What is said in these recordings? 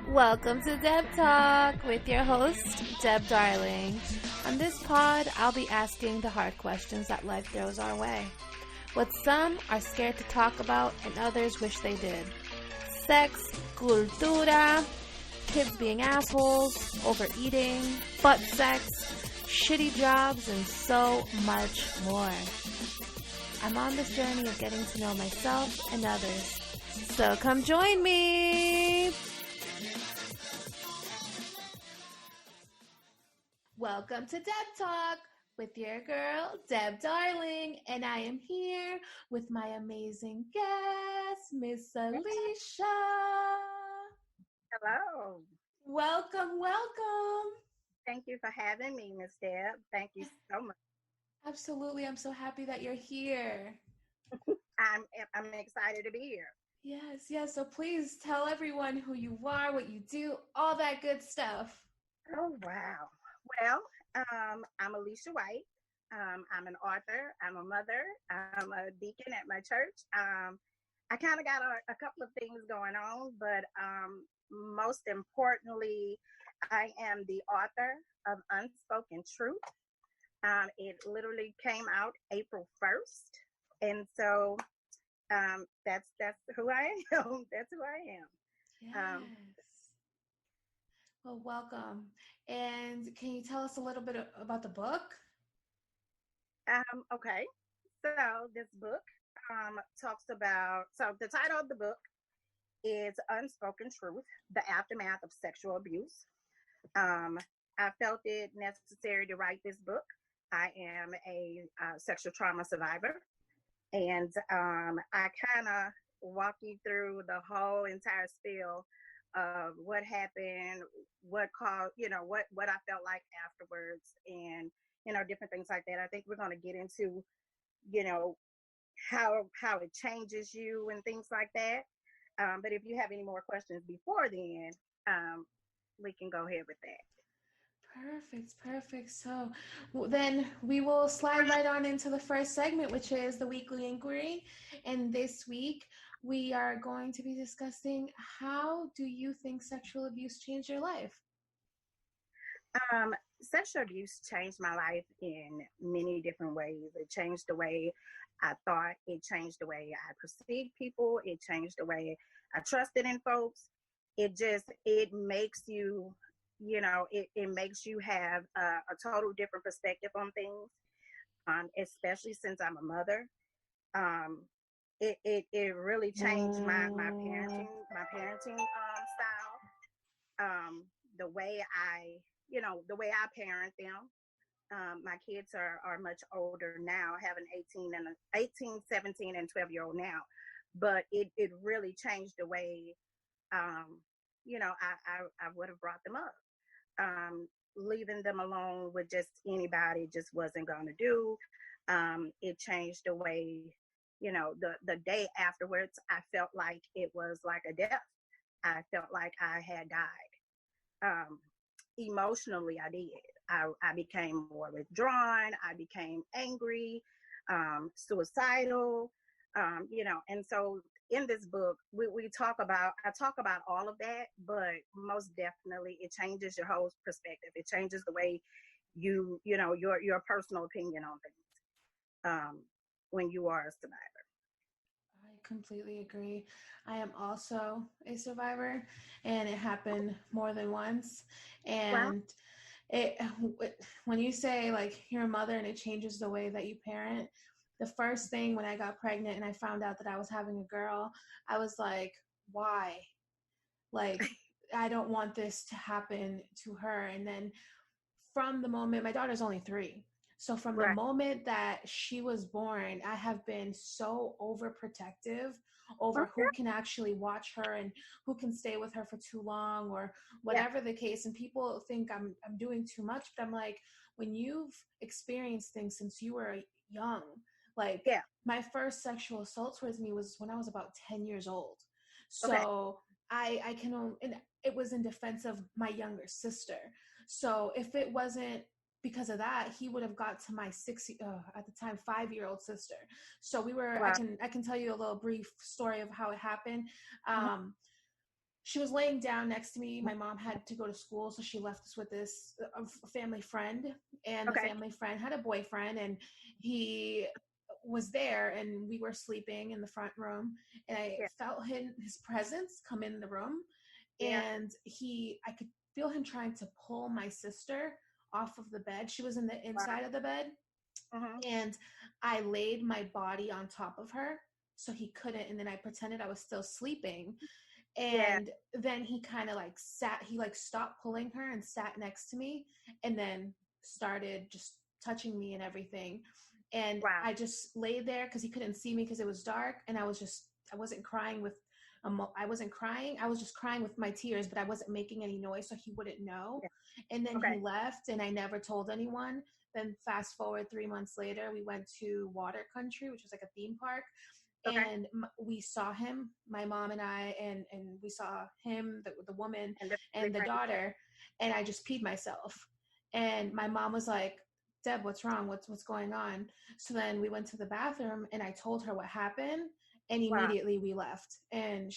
Welcome to Deb Talk with your host, Deb Darling. On this pod, I'll be asking the hard questions that life throws our way. What some are scared to talk about and others wish they did. Sex, cultura, kids being assholes, overeating, butt sex, shitty jobs, and so much more. I'm on this journey of getting to know myself and others. So come join me! Welcome to Deb Talk with your girl, Deb Darling, and I am here with my amazing guest, Miss Alisha. Hello. Welcome, welcome. Thank you for having me, Miss Deb. Thank you so much. Absolutely. I'm so happy that you're here. I'm excited to be here. Yes. So please tell everyone who you are, what you do, all that good stuff. Oh, wow. Well, I'm Alisha White. I'm an author. I'm a mother. I'm a deacon at my church. I kind of got a couple of things going on, but most importantly, I am the author of Unspoken Truth. It literally came out April 1st. And so that's who I am. That's who I am. Yes. Well, welcome. And can you tell us a little bit about the book? Okay. So this book talks about, the title of the book is Unspoken Truth, The Aftermath of Sexual Abuse. I felt it necessary to write this book. I am a sexual trauma survivor. And I kind of walk you through the whole entire spiel of what happened, what caused, what I felt like afterwards, and, different things like that. I think we're going to get into, how it changes you and things like that. But if you have any more questions before then, we can go ahead with that. Perfect. So then we will slide right on into the first segment, which is the weekly inquiry. And this week we are going to be discussing, how do you think sexual abuse changed your life? Sexual abuse changed my life in many different ways. It changed the way I thought. It changed the way I perceived people. It changed the way I trusted in folks. It makes you, it makes you have a total different perspective on things, especially since I'm a mother. It really changed my parenting style. The way I parent them. My kids are much older now. I have an 18, 17, and 12-year-old now. But it really changed the way, I would have brought them up. Leaving them alone with just anybody just wasn't going to do. It changed the way, the day afterwards, I felt like it was like a death. I felt like I had died. Emotionally, I did. I became more withdrawn. I became angry, suicidal, and so in this book, I talk about all of that, but most definitely it changes your whole perspective. It changes the way your personal opinion on things when you are a survivor. I completely agree. I am also a survivor, and it happened more than once. And when you say like you're a mother and it changes the way that you parent, the first thing when I got pregnant and I found out that I was having a girl, I was like, why? Like, I don't want this to happen to her. And then from the moment, my daughter's only 3. So from the moment that she was born, I have been so overprotective over who can actually watch her and who can stay with her for too long or whatever the case. And people think I'm doing too much, but I'm like, when you've experienced things since you were young, like my first sexual assault towards me was when I was about 10 years old. So I can only, and it was in defense of my younger sister. So if it wasn't because of that, he would have got to my at the time 5-year-old sister. So we were, Wow. I can tell you a little brief story of how it happened. Uh-huh. She was laying down next to me. My mom had to go to school, so she left us with this family friend, and the Okay. family friend had a boyfriend, and he was there, and we were sleeping in the front room, and I Yeah. felt his presence come in the room, Yeah. and I could feel him trying to pull my sister off of the bed. She was in the Wow. inside of the bed, Uh-huh. and I laid my body on top of her so he couldn't, and then I pretended I was still sleeping. Yeah. And then he kind of like stopped pulling her and sat next to me, and then started just touching me and everything. And Wow. I just lay there because he couldn't see me because it was dark, and I wasn't crying with I wasn't crying. I was just crying with my tears, but I wasn't making any noise, so he wouldn't know. Yeah. And then he Okay. left, and I never told anyone. Then fast forward 3 months later, we went to Water Country, which was like a theme park, Okay. and we saw him, my mom and I, and we saw him, the woman And the and the friend. daughter, and I just peed myself. And my mom was like, Deb, what's wrong? What's going on? So then we went to the bathroom, and I told her what happened, and Wow. immediately we left. And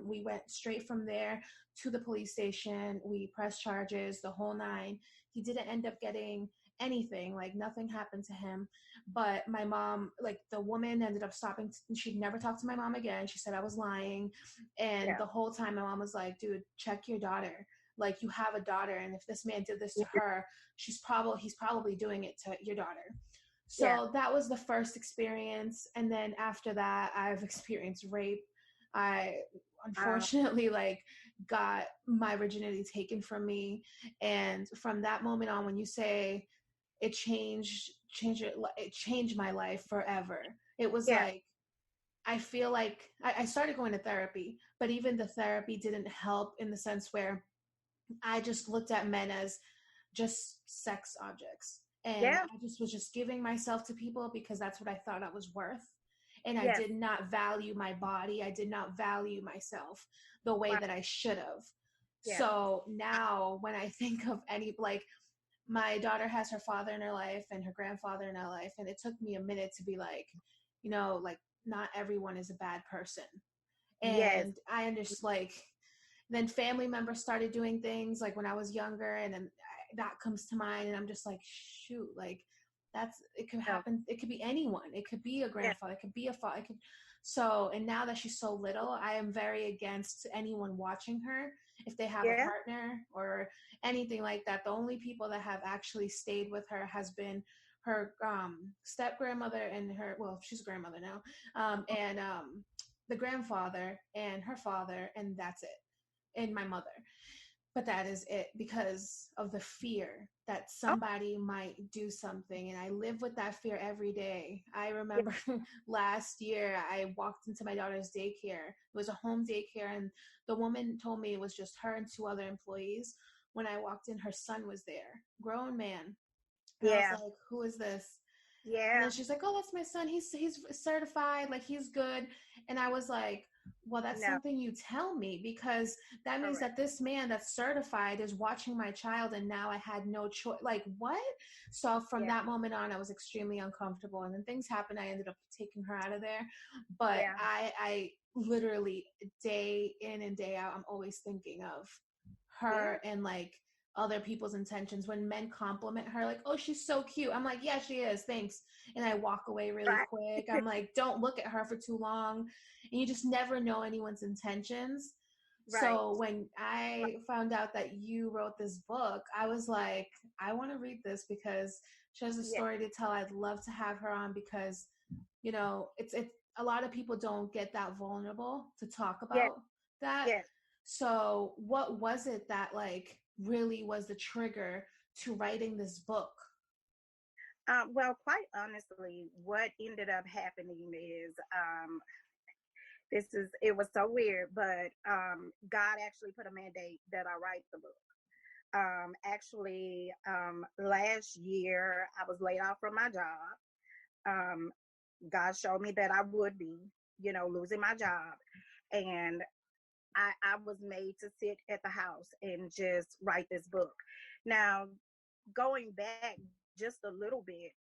we went straight from there to the police station. We pressed charges, the whole nine. He didn't end up getting anything, like nothing happened to him. But my mom, like the woman ended up stopping, she'd never talked to my mom again. She said I was lying. And Yeah. the whole time my mom was like, dude, check your daughter. Like, you have a daughter, and if this man did this to her, he's probably doing it to your daughter. So Yeah. that was the first experience. And then after that, I've experienced rape. I unfortunately got my virginity taken from me. And from that moment on, when you say it it changed my life forever. It was Yeah. like, I feel like I started going to therapy, but even the therapy didn't help, in the sense where I just looked at men as just sex objects. And Yeah. I just was just giving myself to people because that's what I thought I was worth. And I Yes. did not value my body. I did not value myself the way Wow. that I should have. Yeah. So now when I think of my daughter has her father in her life and her grandfather in her life, and it took me a minute to be like, not everyone is a bad person. Yes. And I understand, then family members started doing things like when I was younger, and then that comes to mind, and I'm just like, shoot, it could No. happen. It could be anyone. It could be a Yeah. grandfather. It could be a father. And now that she's so little, I am very against anyone watching her if they have a Yeah. partner or anything like that. The only people that have actually stayed with her has been her step grandmother and she's a grandmother now, and the grandfather and her father, and that's it, and my mother. But that is it, because of the fear that Oh. somebody might do something. And I live with that fear every day. I Yeah. remember last year I walked into my daughter's daycare. It was a home daycare, and the woman told me it was just her and 2 other employees. When I walked in, her son was there, grown man. And I was Yeah. like, who is this? And then Yeah. she's like, oh, that's my son. He's certified, like he's good. And I was like, well, that's No. something you tell me, because that means Correct. that this man that's certified is watching my child, and now I had no choice. Like, what? So from Yeah. that moment on, I was extremely uncomfortable, and then things happened. I ended up taking her out of there. But Yeah. I literally, day in and day out, I'm always thinking of Yeah. her and other people's intentions. When men compliment her, like, oh, she's so cute, I'm like, yeah, she is, thanks. And I walk away really Right. quick. I'm like, don't look at her for too long. And you just never know anyone's intentions. Right. So when I found out that you wrote this book, I was like, I want to read this because she has a Yeah. story to tell. I'd love to have her on, because it's a lot of people don't get that vulnerable to talk Yeah. about that. Yeah. So what was it that really was the trigger to writing this book? Well, quite honestly, what ended up happening is it was so weird, but God actually put a mandate that I write the book. Last year I was laid off from my job. God showed me that I would be, losing my job. And I was made to sit at the house and just write this book. Now, going back just a little bit,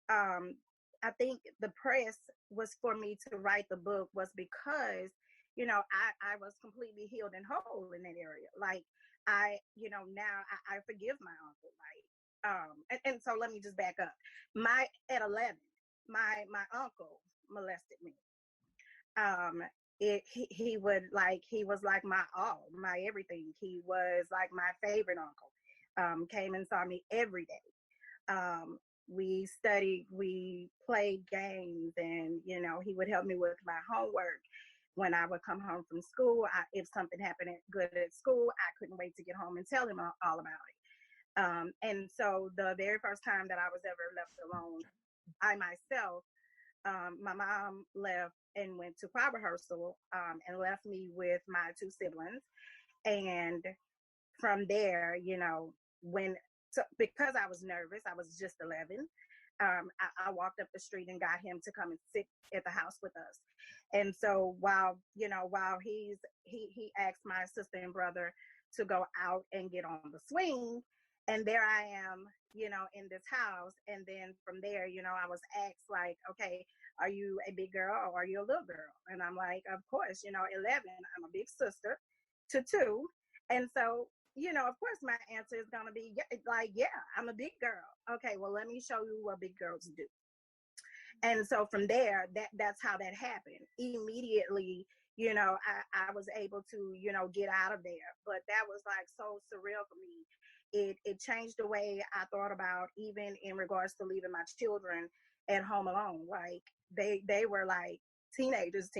I think the press was for me to write the book was because, I was completely healed and whole in that area. Like now I forgive my uncle. Like, and so let me just back up. At 11, my uncle molested me. Um, he was like my all, my everything. He was like my favorite uncle. Came and saw me every day. We studied, we played games, and he would help me with my homework. When I would come home from school, if something happened good at school, I couldn't wait to get home and tell him all about it. And so the very first time that I was ever left alone, I myself, my mom left and went to choir rehearsal, and left me with my two siblings. And from there, because I was nervous, I was just 11. I walked up the street and got him to come and sit at the house with us. And so while he asked my sister and brother to go out and get on the swing, and there I am, in this house. And then from there, I was asked like, okay, are you a big girl or are you a little girl? And I'm like, of course, 11, I'm a big sister to two. And so, of course, my answer is going to be yeah, I'm a big girl. Okay, well, let me show you what big girls do. And so from there, that's how that happened. Immediately, I was able to, get out of there. But that was like so surreal for me. It changed the way I thought about, even in regards to leaving my children at home alone. Like they were like teenagers,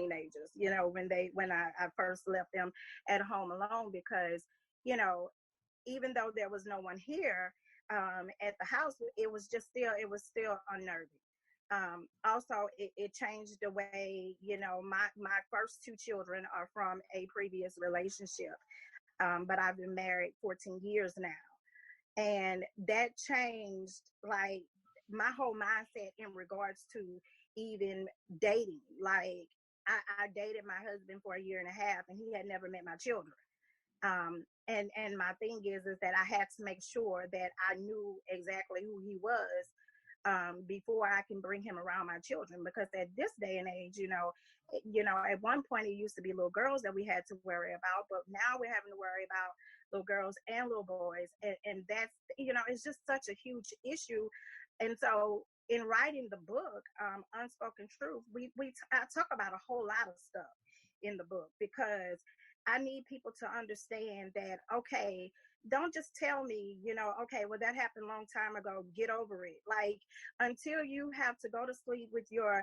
when I first left them at home alone, because, even though there was no one here, at the house, it was still unnerving. Also, it changed the way, my first two children are from a previous relationship, but I've been married 14 years now. And that changed like my whole mindset in regards to even dating. Like I dated my husband for a year and a half, and he had never met my children. And my thing is that I had to make sure that I knew exactly who he was, before I can bring him around my children. Because at this day and age, at one point it used to be little girls that we had to worry about, but now we're having to worry about little girls and little boys, and that's, it's just such a huge issue. And so in writing the book, Unspoken Truth, I talk about a whole lot of stuff in the book, because I need people to understand that, okay, don't just tell me, okay, well, that happened a long time ago, get over it. Like, until you have to go to sleep with your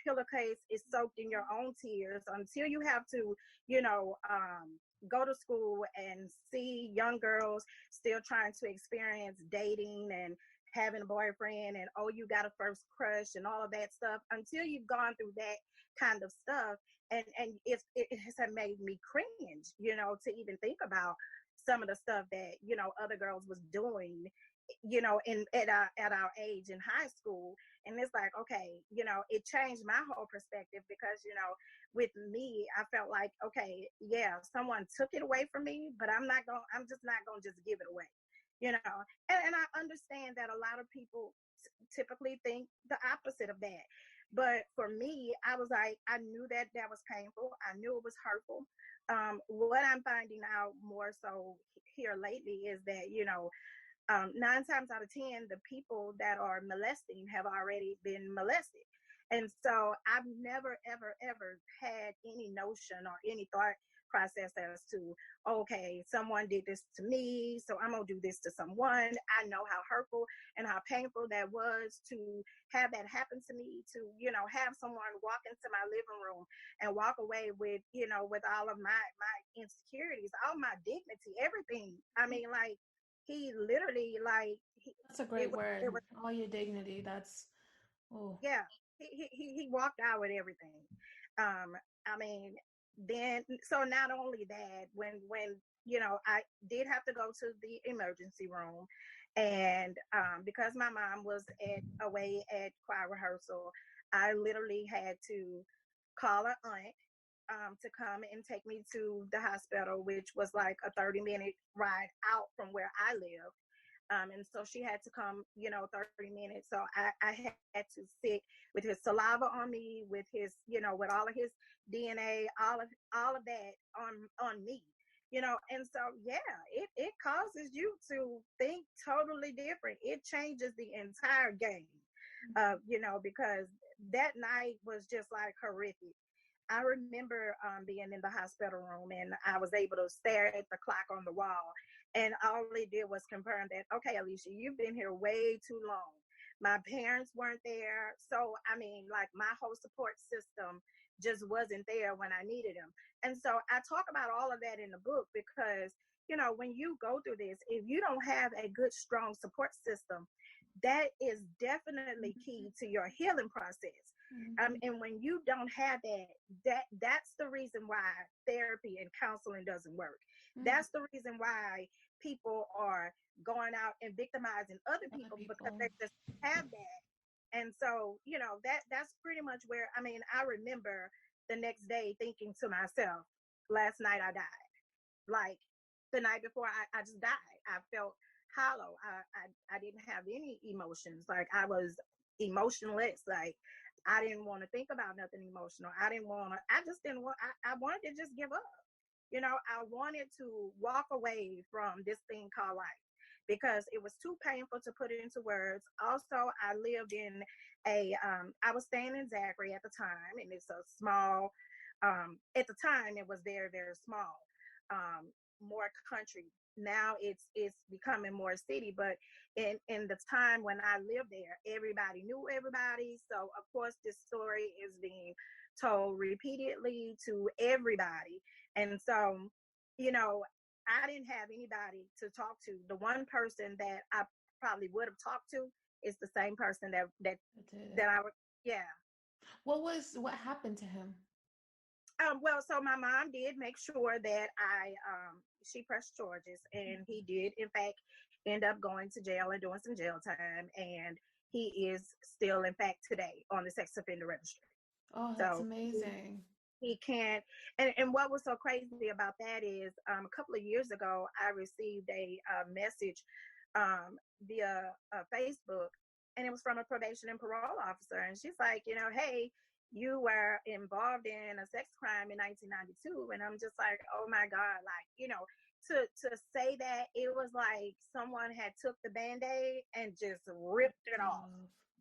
pillowcase is soaked in your own tears, until you have to, go to school and see young girls still trying to experience dating and having a boyfriend, and oh, you got a first crush and all of that stuff, until you've gone through that kind of stuff. And it has made me cringe, to even think about some of the stuff that, other girls was doing, at our age in high school. And it's like, okay, it changed my whole perspective, because, with me, I felt like, okay, yeah, someone took it away from me, but I'm just not going to just give it away, and I understand that a lot of people typically think the opposite of that. But for me, I was like, I knew that was painful. I knew it was hurtful. What I'm finding out more so here lately is that, 9 times out of 10, the people that are molesting have already been molested. And so I've never, ever, ever had any notion or any thought process as to, okay, someone did this to me, so I'm going to do this to someone. I know how hurtful and how painful that was to have that happen to me, to, have someone walk into my living room and walk away with, with all of my insecurities, all my dignity, everything. I mean, like, he literally, like, That's a great word. All your dignity. That's, oh. Yeah, he walked out with everything. I mean, then, so not only that, when I did have to go to the emergency room, and because my mom was away at choir rehearsal, I literally had to call an aunt, to come and take me to the hospital, which was like a 30-minute ride out from where I live. And so she had to come, 30 minutes. So I had to sit with his saliva on me, with his, with all of his DNA, all of that on me, and so yeah, it causes you to think totally different. It changes the entire game, because that night was just like horrific. I remember being in the hospital room, and I was able to stare at the clock on the wall, and all it did was confirm that, okay, Alisha, you've been here way too long. My parents weren't there. So, I mean, like, my whole support system just wasn't there when I needed them. And so I talk about all of that in the book because, when you go through this, if you don't have a good, strong support system, that is definitely key to your healing process. And when you don't have that's the reason why therapy and counseling doesn't work. That's the reason why people are going out and victimizing other people because they just have that. And so, that's pretty much where, I remember the next day thinking to myself, last night I died. Like, the night before, I just died. I felt hollow. I didn't have any emotions. Like, I was emotionless. Like, I didn't want to think about nothing emotional. I just didn't want, I wanted to just give up. I wanted to walk away from this thing called life because it was too painful to put it into words. Also, I lived in I was staying in Zachary at the time, and it's a small, at the time, it was very, very small, more country. Now it's becoming more city, but in the time when I lived there, everybody knew everybody. So of course this story is being told repeatedly to everybody. And so, I didn't have anybody to talk to. The one person that I probably would have talked to is the same person that I would, yeah. What happened to him? Well, so my mom did make sure that she pressed charges, and he did, in fact, end up going to jail and doing some jail time. And he is still, in fact, today on the sex offender registry. Oh, that's So amazing. he can't. And what was so crazy about that is a couple of years ago, I received a message via Facebook, and it was from a probation and parole officer. And she's like, hey, you were involved in a sex crime in 1992. And I'm just like, oh my God, like, to say that, it was like someone had took the Band-Aid and just ripped it off.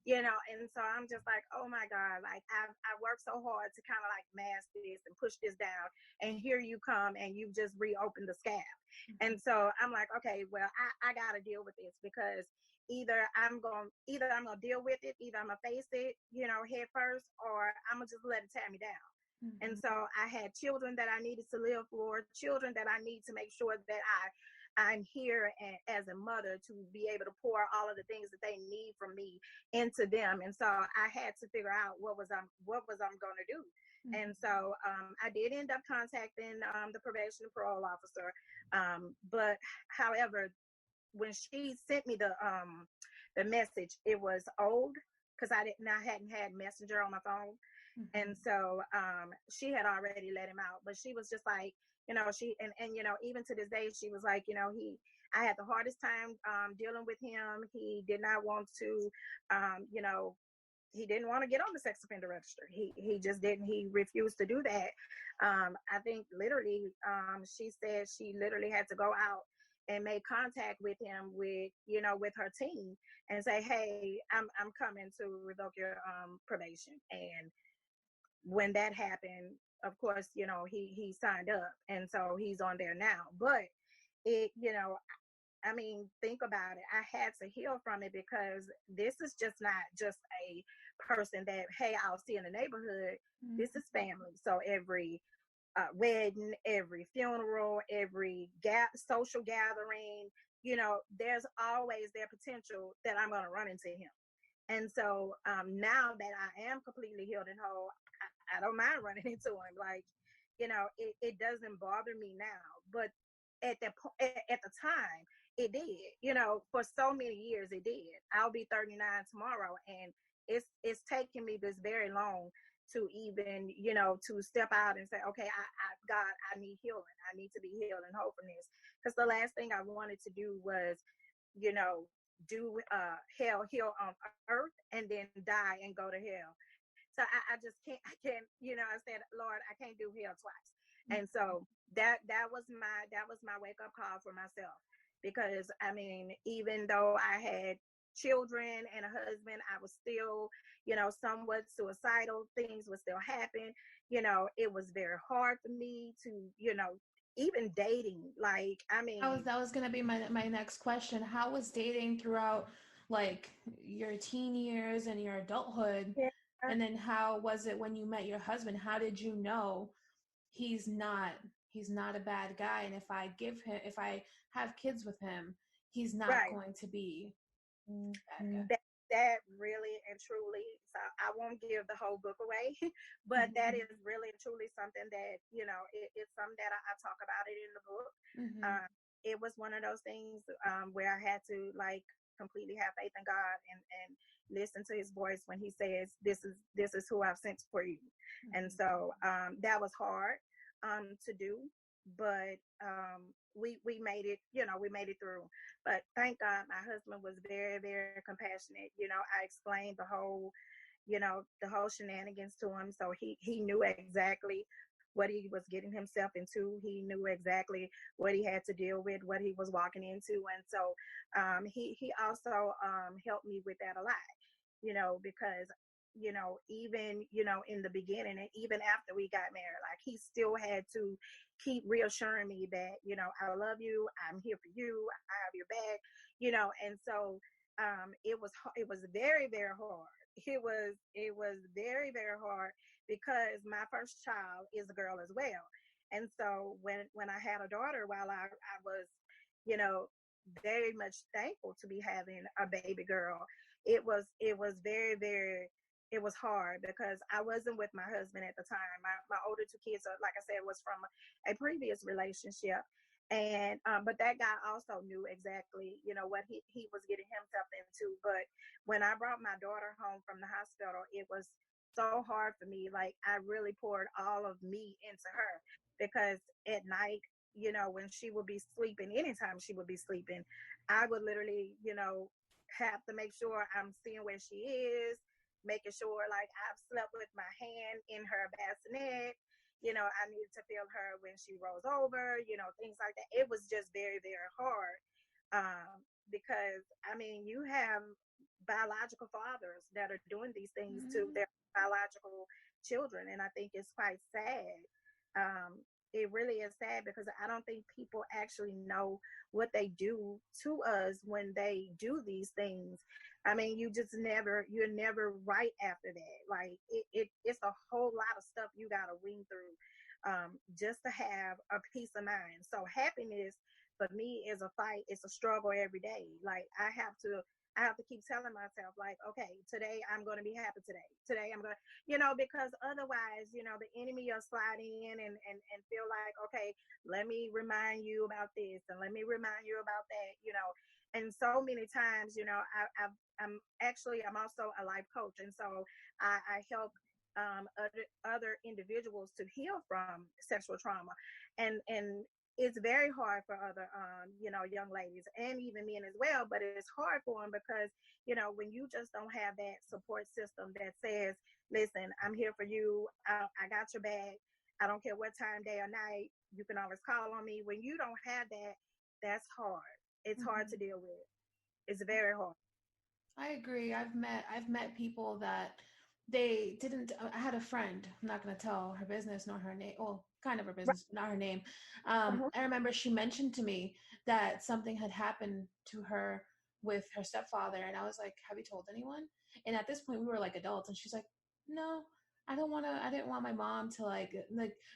And so I'm just like, oh my God, like I worked so hard to kind of like mask this and push this down, and here you come and you've just reopened the scab. And so I'm like, okay, well, I got to deal with this, because either I'm gonna deal with it, either I'm gonna face it, head first, or I'm gonna just let it tear me down. And so I had children that I needed to live for, children that I need to make sure that I'm here as a mother to be able to pour all of the things that they need from me into them. And so I had to figure out what was I'm going to do. And so I did end up contacting the probation and parole officer. But however, when she sent me the message, it was old because I hadn't had Messenger on my phone. And so she had already let him out, but she was just like, she and even to this day, she was like, I had the hardest time dealing with him. He did not want to, he didn't want to get on the sex offender register. He just didn't. He refused to do that. I think literally, she said she literally had to go out and make contact with him with her team and say, hey, I'm coming to revoke your probation. And when that happened, of course, he signed up, and so he's on there now. But think about it. I had to heal from it, because this is just not just a person that, hey, I'll see in the neighborhood. This is family. So every wedding, every funeral, every social gathering, there's always their potential that I'm going to run into him. And so now that I am completely healed and whole, I don't mind running into him. Like, it doesn't bother me now. But at the time, it did. For so many years, it did. I'll be 39 tomorrow, and it's taken me this very long to even, to step out and say, okay, God, I need healing. I need to be healed and whole from this. Because the last thing I wanted to do was do hell here on earth and then die and go to hell. So I just I can't, I said, Lord, I can't do hell twice. And so that was my wake up call for myself, because I mean, even though I had children and a husband, I was still, somewhat suicidal. Things would still happen. It was very hard for me to, even dating. Like, I mean, That was gonna be my next question. How was dating throughout like your teen years and your adulthood? yeah, And then how was it when you met your husband? How did you know he's not he's not a bad guy, and if I have kids with him, he's not right. going to be bad guy? That really and truly, so I won't give the whole book away, but that is really and truly something that, it's something that I talk about it in the book. Mm-hmm. It was one of those things where I had to like completely have faith in God and listen to his voice when he says, this is who I've sent for you. And so that was hard to do, but we made it, we made it through. But thank God my husband was very, very compassionate. I explained the whole shenanigans to him, so he knew exactly what he was getting himself into. He knew exactly what he had to deal with, what he was walking into. And so he also helped me with that a lot, because even in the beginning and even after we got married, like, he still had to keep reassuring me that, I love you, I'm here for you, I have your back, and so it was very, very hard. It was very, very hard, because my first child is a girl as well. And so when I had a daughter, while I was, you know, very much thankful to be having a baby girl, it was very, very, it was hard, because I wasn't with my husband at the time. My older two kids, like I said, was from a previous relationship. And but that guy also knew exactly, what he was getting himself into. But when I brought my daughter home from the hospital, it was so hard for me. Like, I really poured all of me into her, because at night, when she would be sleeping, anytime she would be sleeping, I would literally, have to make sure I'm seeing where she is, making sure like I've slept with my hand in her bassinet. I needed to feel her when she rolls over, things like that. It was just very, very hard. Because I mean, you have biological fathers that are doing these things to Mm-hmm. their biological children, and I think it's quite sad. It really is sad, because I don't think people actually know what they do to us when they do these things. I mean, you're never right after that. Like, it's a whole lot of stuff you got to wean through, just to have a peace of mind. So happiness for me is a fight. It's a struggle every day. Like, I have to keep telling myself, like, okay, today I'm going to be happy today. Today I'm going to, because otherwise, the enemy will slide in and feel like, okay, let me remind you about this and let me remind you about that. And so many times, I'm also a life coach. And so I help other individuals to heal from sexual trauma. And it's very hard for other young ladies and even men as well, but it's hard for them because when you just don't have that support system that says, listen, I'm here for you, I got your back, I don't care what time, day or night, you can always call on me. When you don't have that, that's hard. It's hard to deal with. It's very hard. I agree. I've met people that they didn't. I had a friend. I'm not going to tell her business nor her name. Well, kind of her Right. business, not her name. Uh-huh. I remember she mentioned to me that something had happened to her with her stepfather, and I was like, "Have you told anyone?" And at this point, we were like adults, and she's like, "No, I don't want to. I didn't want my mom to like."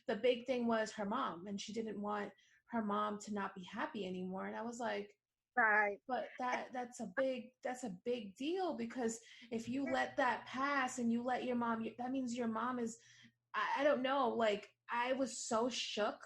The big thing was her mom, and she didn't want her mom to not be happy anymore. And I was like, Right. but that's a big deal, because if you let that pass and you let your mom, that means your mom is, I don't know, like, I was so shook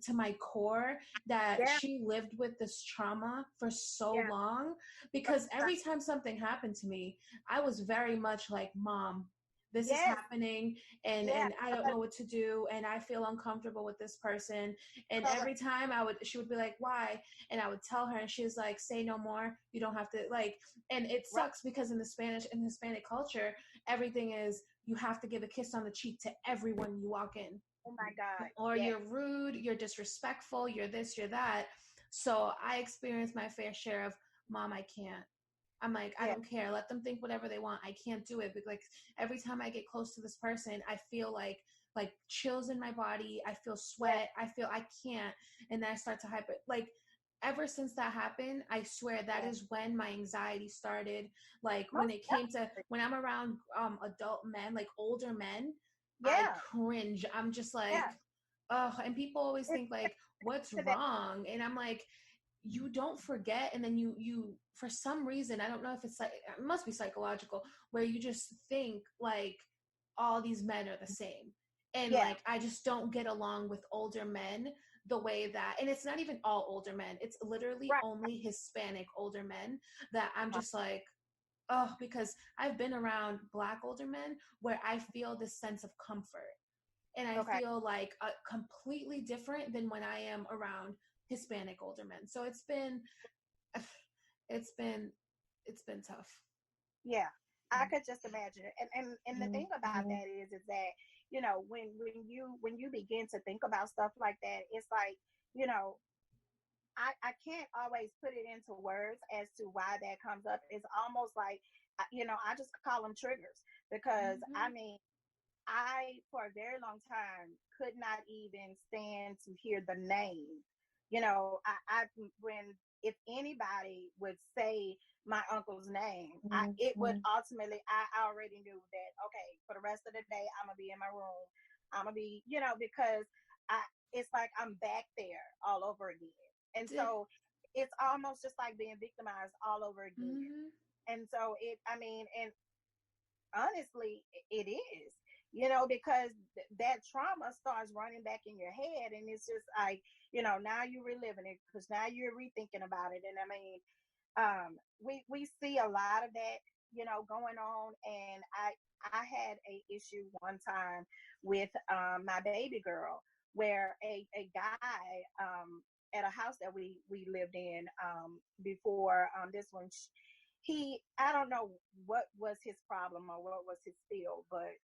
to my core that Yeah. she lived with this trauma for so Yeah. long, because every time something happened to me, I was very much like, Mom, this is Yes. happening, Yeah. and I don't know what to do, and I feel uncomfortable with this person. And every Correct. time she would be like, why? And I would tell her, and she was like, say no more. You don't have to, like, and it Right. sucks because in Hispanic culture, everything is, you have to give a kiss on the cheek to everyone you walk in, Oh my God. or Yes. you're rude, you're disrespectful, you're this, you're that. So I experienced my fair share of, mom, I can't. I'm like, I Yeah. don't care. Let them think whatever they want. I can't do it. But like every time I get close to this person, I feel like chills in my body. I feel sweat. I feel I can't. And then I start to hyper. Like ever since that happened, I swear that Yeah. is when my anxiety started. Like when Most it came to definitely. when I'm around adult men, like older men, I Yeah. cringe. I'm just like, Yeah. oh, and people always It's think like, what's to that. wrong? And I'm like, you don't forget, and then you for some reason, I don't know if it's like, it must be psychological, where you just think like all these men are the same, and Yeah. like I just don't get along with older men the way that, and it's not even all older men, it's literally Right. only Hispanic older men that I'm just like, oh, because I've been around Black older men where I feel this sense of comfort, and I Okay. feel like completely different than when I am around Hispanic older men. So it's been it's been tough. Yeah, I could just imagine it. And the thing about that is that, you know, when you begin to think about stuff like that, it's like, you know, I can't always put it into words as to why that comes up. It's almost like, you know, I just call them triggers because I Mm-hmm. mean, I, for a very long time, could not even stand to hear the name. You know, when, if anybody would say my uncle's name, it would ultimately, I already knew that, okay, for the rest of the day, I'm going to be in my room. I'm going to be, you know, because I, it's like I'm back there all over again. And so it's almost just like being victimized all over again. Mm-hmm. And so I mean, and honestly, it is, you know, because that trauma starts running back in your head, and it's just like, you know, now you're reliving it because now you're rethinking about it. And I mean, we see a lot of that, you know, going on. And I had a issue one time with my baby girl, where a guy at a house that we lived in before this one, he, I don't know what was his problem or what was his spiel, but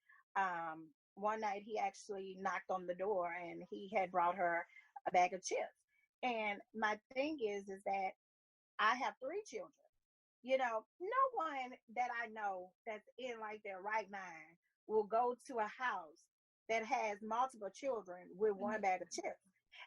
one night he actually knocked on the door and he had brought her a bag of chips. And my thing is that I have three children. You know, no one that I know that's in like their right mind will go to a house that has multiple children with one bag of chips.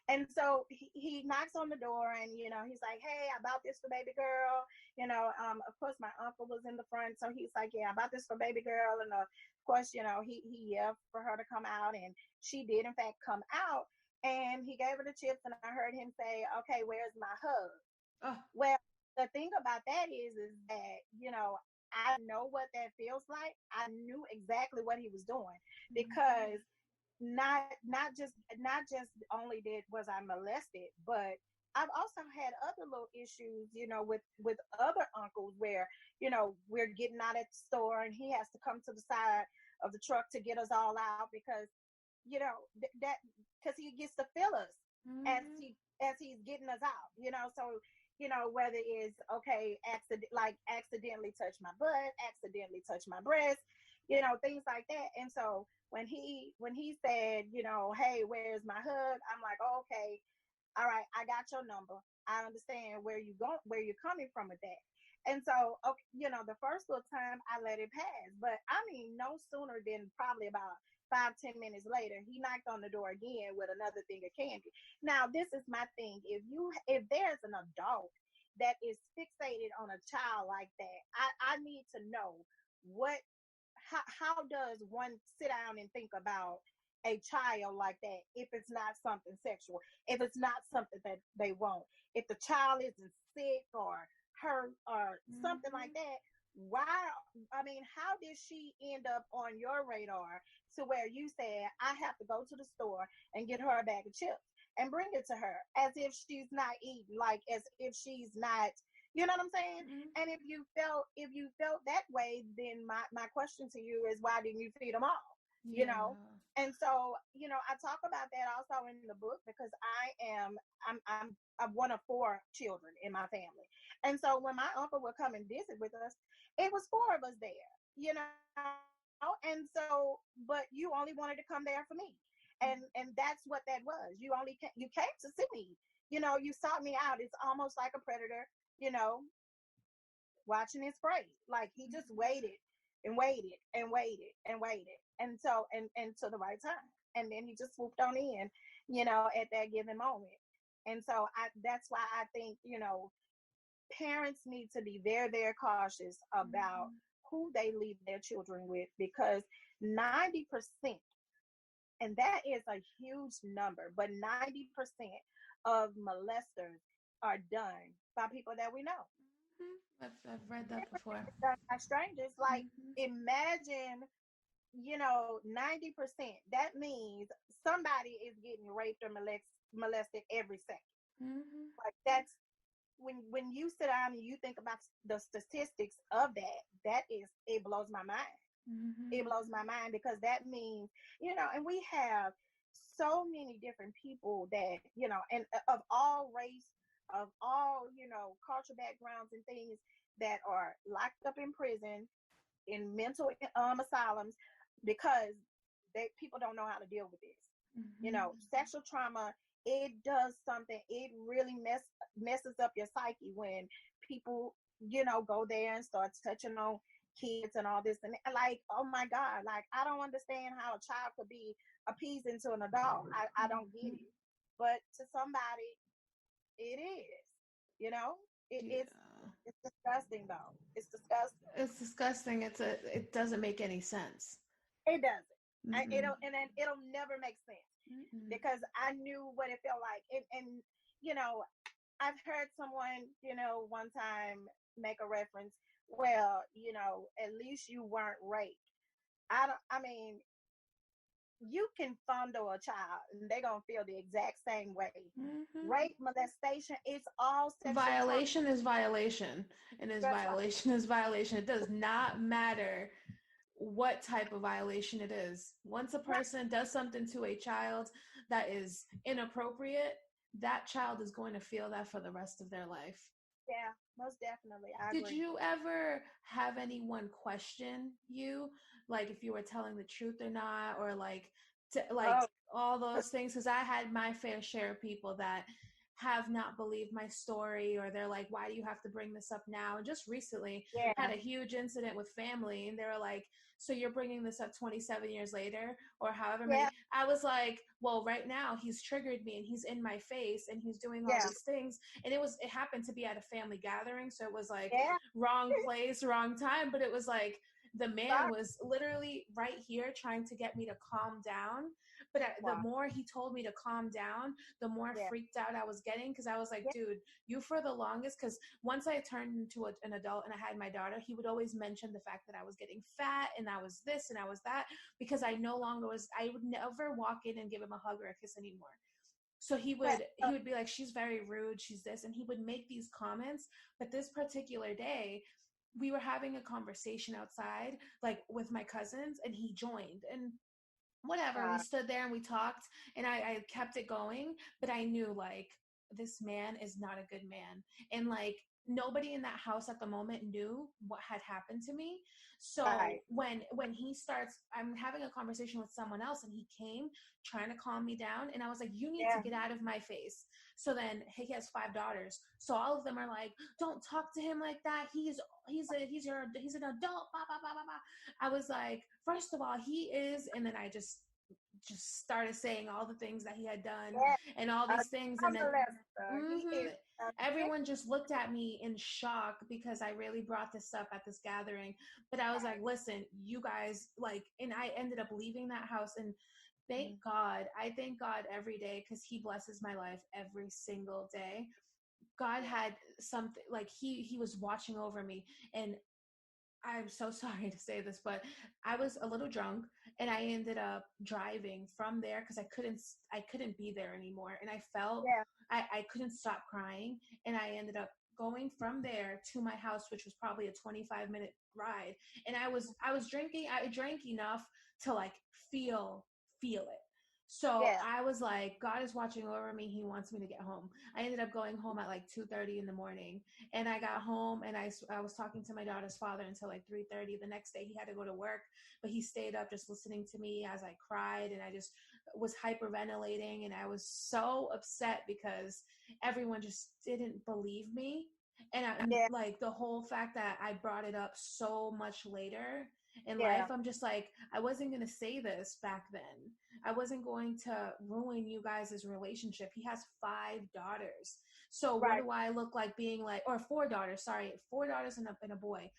And so he knocks on the door and, you know, he's like, hey, I bought this for baby girl. You know, of course, my uncle was in the front. So he's like, yeah, I bought this for baby girl. And of course, you know, he yelled for her to come out. And she did, in fact, come out. And he gave her the chips. And I heard him say, okay, where's my hug? Oh. Well, the thing about that is that, you know, I know what that feels like. I knew exactly what he was doing because not just only did was I molested, but I've also had other little issues, you know, with other uncles where, you know, we're getting out at the store and he has to come to the side of the truck to get us all out because, you know, that because he gets to feel us as Mm-hmm. he's getting us out, you know. So, you know, whether it's okay, accidentally touch my butt, accidentally touch my breast, you know, things like that. And so when he said, you know, hey, where's my hug? I'm like, oh, okay, all right, I got your number. I understand where you're coming from with that. And so, okay, you know, the first little time I let it pass, but I mean, no sooner than probably about 5-10 minutes later, he knocked on the door again with another thing of candy. Now, this is my thing. If there's an adult that is fixated on a child like that, I need to know what how does one sit down and think about a child like that if it's not something sexual, if it's not something that they want, if the child isn't sick or hurt or something Mm-hmm. like that? Why, I mean, how did she end up on your radar to where you said I have to go to the store and get her a bag of chips and bring it to her as if she's not eating, like as if she's not, You know what I'm saying? Mm-hmm. And if you felt that way, then my question to you is, why didn't you feed them all? You Yeah. know? And so, I talk about that also in the book, because I'm one of 4 children in my family. And so when my uncle would come and visit with us, it was 4 of us there, and so, but you only wanted to come there for me. And that's what that was. You came to see me. You sought me out. It's almost like a predator, you know, watching his prey. Like he just waited and waited and waited and waited, and so and to the right time, and then he just swooped on in, at that given moment. And so that's why I think, parents need to be very, very cautious about who they leave their children with, because 90%, and that is a huge number, but 90% of molesters are done by people that we know. I've read that before. Done by strangers. Like, Mm-hmm. imagine, 90%. That means somebody is getting raped or molested every second. Mm-hmm. Like, that's when you sit down and you think about the statistics of that, it blows my mind. Mm-hmm. It blows my mind, because that means, and we have so many different people that, and of all race, of all, cultural backgrounds and things, that are locked up in prison, in mental asylums, because people don't know how to deal with this. Mm-hmm. Sexual trauma, it does something. It really messes up your psyche when people, go there and start touching on kids and all this, and like, oh my God, like, I don't understand how a child could be appeasing to an adult. I don't get it. But to somebody, it is. You know, Yeah. it's disgusting, though. It's disgusting. It's disgusting. It doesn't make any sense. It doesn't. Mm-mm. It'll never make sense, Mm-mm. because I knew what it felt like. And you know, I've heard someone, one time make a reference. Well, at least you weren't raped. I mean, you can fondle a child and they're gonna feel the exact same way. Mm-hmm. Rape, molestation, it's all sexual trauma. Violation is violation, and is That's right. violation is violation. It does not matter what type of violation it is. Once a Right. person does something to a child that is inappropriate, that child is going to feel that for the rest of their life. Yeah, most definitely. I Did agree. you ever have anyone question you, like if you were telling the truth or not, or like Oh, all those things? Because I had my fair share of people that have not believed my story, or they're like, why do you have to bring this up now? And just recently yeah, had a huge incident with family, and they were like, so you're bringing this up 27 years later, or however many. yeah, I was like, well, right now he's triggered me and he's in my face and he's doing all yeah, these things. And it happened to be at a family gathering, so it was like yeah. wrong place, wrong time. But it was like the man Sorry. was literally right here trying to get me to calm down. But the Wow. more he told me to calm down, the more Yeah, freaked out I was getting, because I was like, yeah, dude, you for the longest, because once I turned into an adult and I had my daughter, he would always mention the fact that I was getting fat and I was this and I was that, because I no longer was, I would never walk in and give him a hug or a kiss anymore. So he yeah. would he would be like, she's very rude, she's this, and he would make these comments. But this particular day, we were having a conversation outside, like with my cousins, and he joined. And whatever, we Uh, stood there and we talked, and I kept it going. But I knew, like, this man is not a good man, and like nobody in that house at the moment knew what had happened to me. So right. when he starts, I'm having a conversation with someone else, and he came trying to calm me down, and I was like, you need to Yeah, get out of my face. So then he has 5 daughters, so all of them are like, don't talk to him like that, he's an adult, blah blah blah blah blah. I was like, first of all, he is. And then I just started saying all the things that he had done yeah. and all A these things. And child then molester. He mhm, is a everyone just looked at me in shock, because I really brought this up at this gathering. But I was like, right. listen, you guys, like, and I ended up leaving that house. And thank Mhm. God, I thank God every day, because he blesses my life every single day. God Yeah. had something, like he was watching over me. And I'm so sorry to say this, but I was a little drunk, and I ended up driving from there, because I couldn't be there anymore. And I felt Yeah. I couldn't stop crying, and I ended up going from there to my house, which was probably a 25-minute ride. And I drank enough to like feel it. So Yeah. I was like, God is watching over me. He wants me to get home. I ended up going home at like 2:30 in the morning. And I got home and I was talking to my daughter's father until like 3:30. The next day he had to go to work, but he stayed up just listening to me as I cried, and I just was hyperventilating, and I was so upset because everyone just didn't believe me. And Yeah. like the whole fact that I brought it up so much later in life, Yeah. I'm just like, I wasn't going to say this back then. I wasn't going to ruin you guys' relationship. He has 5 daughters. So what Right. do I look like being like, or 4 daughters, sorry, 4 daughters and a boy.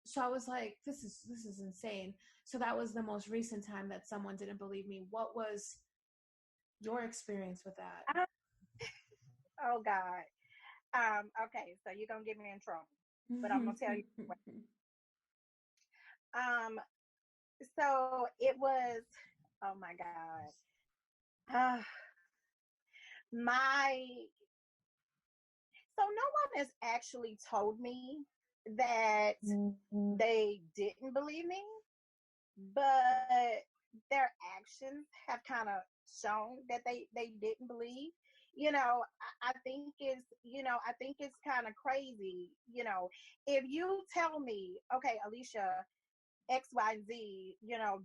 So I was like, this is insane. So that was the most recent time that someone didn't believe me. What was your experience with that? Oh God. Okay, so you're gonna get me in trouble, but I'm gonna tell you. Um, so it was. Oh my God. My so no one has actually told me that they didn't believe me, but their actions have kind of shown that they didn't believe. I think I think it's kind of crazy. If you tell me, okay, Alisha, XYZ,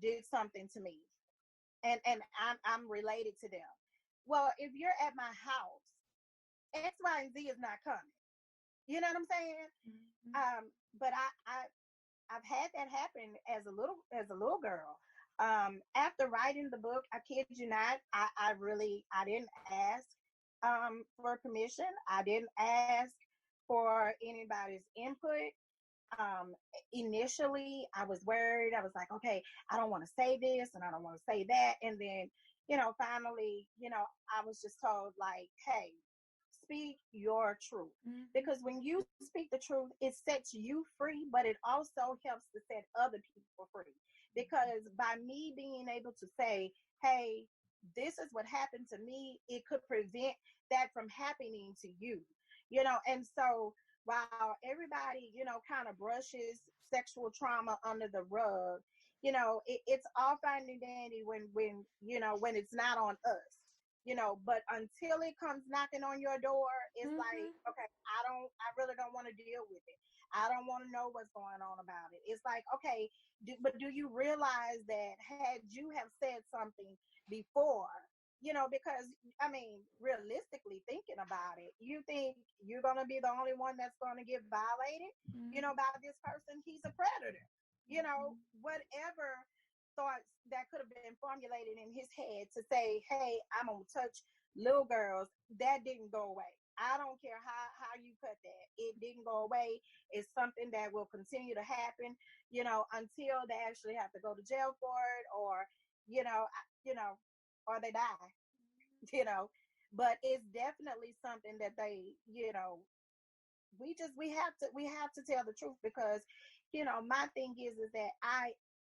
did something to me, and I'm related to them. Well, if you're at my house, X, Y, and Z is not coming. You know what I'm saying? Mm-hmm. But I've had that happen as a little girl. After writing the book, I kid you not, I didn't ask for permission. I didn't ask for anybody's input. Um, Initially, I was worried. I was like, okay, I don't want to say this and I don't want to say that. And then, finally, I was just told, like, hey, speak your truth. Mm-hmm. Because when you speak the truth, it sets you free, but it also helps to set other people free. Because by me being able to say, hey, this is what happened to me, it could prevent that from happening to you. And so while everybody, kind of brushes sexual trauma under the rug, it's all fine and dandy when it's not on us. But until it comes knocking on your door, it's like, Mm-hmm. okay, I really don't want to deal with it. I don't want to know what's going on about it. It's like, okay, but do you realize that had you have said something before, because I mean, realistically thinking about it, you think you're going to be the only one that's going to get violated, Mm-hmm. by this person? He's a predator. Whatever thoughts that could have been formulated in his head to say, hey, I'm going to touch little girls, that didn't go away. I don't care how you cut that. It didn't go away. It's something that will continue to happen, until they actually have to go to jail for it, or, you know, or they die, you know. But it's definitely something that they, we have to tell the truth, because my thing is that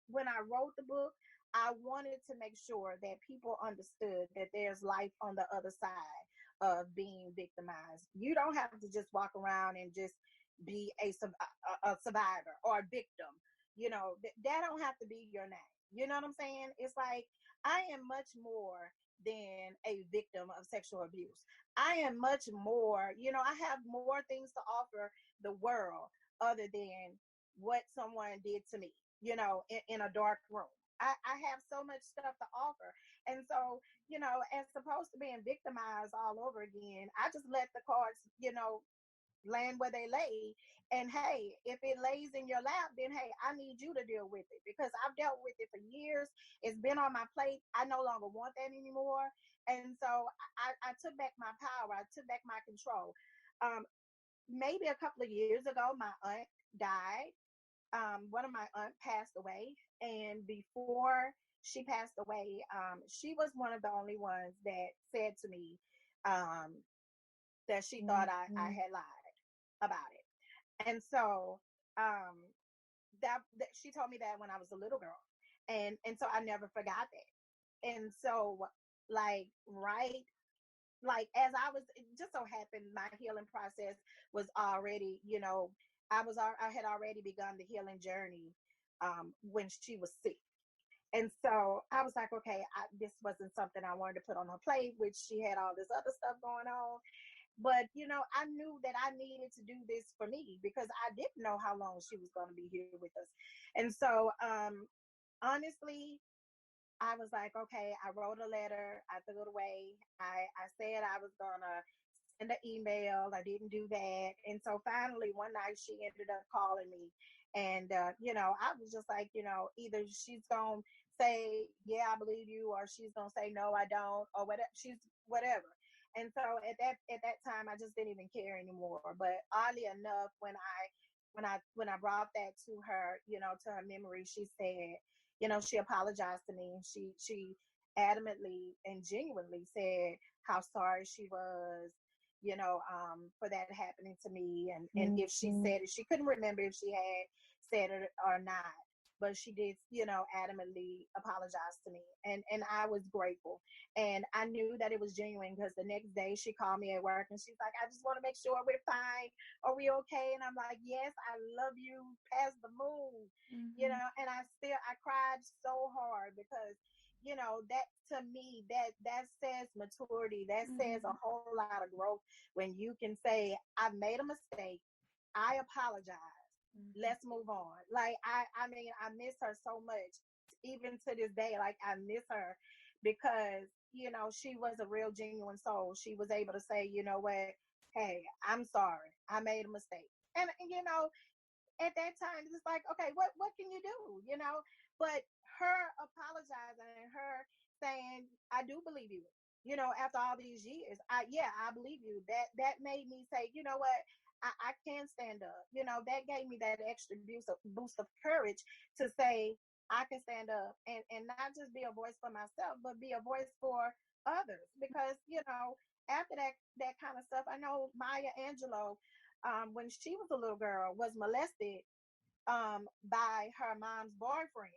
when I wrote the book, I wanted to make sure that people understood that there's life on the other side of being victimized. You don't have to just walk around and just be a survivor or a victim. That don't have to be your name. You know what I'm saying? It's like, I am much more than a victim of sexual abuse. I am much more, I have more things to offer the world other than what someone did to me, in a dark room. I have so much stuff to offer. And so, as opposed to being victimized all over again, I just let the cards, land where they lay. And hey, if it lays in your lap, then hey, I need you to deal with it, because I've dealt with it for years. It's been on my plate. I no longer want that anymore. And so I took back my power. I took back my control. Maybe a couple of years ago, my aunt died. One of my aunt passed away. And before she passed away, she was one of the only ones that said to me, that she thought I had lied about it. And so that she told me that when I was a little girl. And so I never forgot that. And so, like, right like as I was, it just so happened my healing process was already, I had already begun the healing journey when she was sick. And so I was like, okay, this wasn't something I wanted to put on her plate, which she had all this other stuff going on. But, I knew that I needed to do this for me because I didn't know how long she was going to be here with us. And so, honestly, I was like, okay, I wrote a letter. I threw it away. I said I was going to send an email. I didn't do that. And so finally, one night she ended up calling me. And, I was just like, either she's going to say, yeah, I believe you, or she's going to say, no, I don't, or whatever. She's whatever. And so at that time, I just didn't even care anymore. But oddly enough, when I brought that to her, to her memory, she said, she apologized to me. She adamantly and genuinely said how sorry she was, for that happening to me. And if she said it, she couldn't remember if she had said it or not, but she did, adamantly apologize to me. And I was grateful. And I knew that it was genuine because the next day she called me at work and she's like, I just want to make sure we're fine. Are we okay? And I'm like, yes, I love you past the moon, and I cried so hard because, that to me, that says maturity. That says a whole lot of growth when you can say, I've made a mistake. I apologize. Let's move on. Like, I mean, I miss her so much, even to this day. Like, I miss her because, she was a real genuine soul. She was able to say, you know what, hey, I'm sorry. I made a mistake. And at that time, it's like, okay, what can you do? But her apologizing and her saying, I do believe you, after all these years, I believe you. That made me say, you know what, I can stand up. That gave me that extra boost of courage to say I can stand up and not just be a voice for myself, but be a voice for others. Because, after that kind of stuff, I know Maya Angelou, when she was a little girl, was molested by her mom's boyfriend.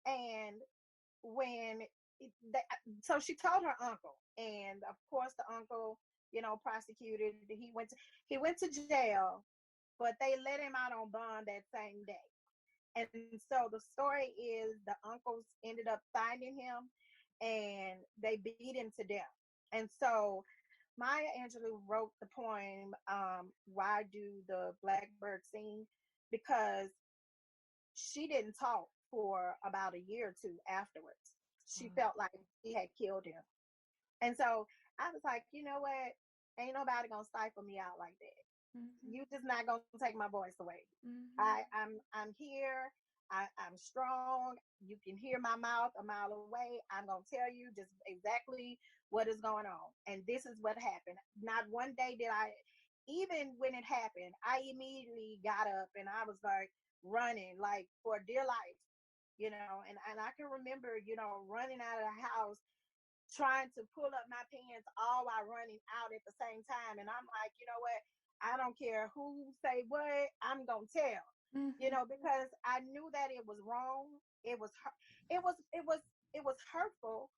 And when so she told her uncle, and of course the uncle, prosecuted. He went to jail, but they let him out on bond that same day. And so the story is the uncles ended up finding him and they beat him to death. And so Maya Angelou wrote the poem, Why Do the Blackbirds Sing? Because she didn't talk for about a year or two afterwards. She felt like she had killed him. And so I was like, you know what? Ain't nobody gonna stifle me out like that. You just not gonna take my voice away. I'm here. I'm strong. You can hear my mouth a mile away. I'm gonna tell you just exactly what is going on. And this is what happened. Not one day did I, even when it happened, I immediately got up and I was like running, like for dear life, and I can remember, running out of the house trying to pull up my pants all while running out at the same time. And I'm like, you know what? I don't care who say what, I'm gonna tell. Because I knew that it was wrong. It was hurtful.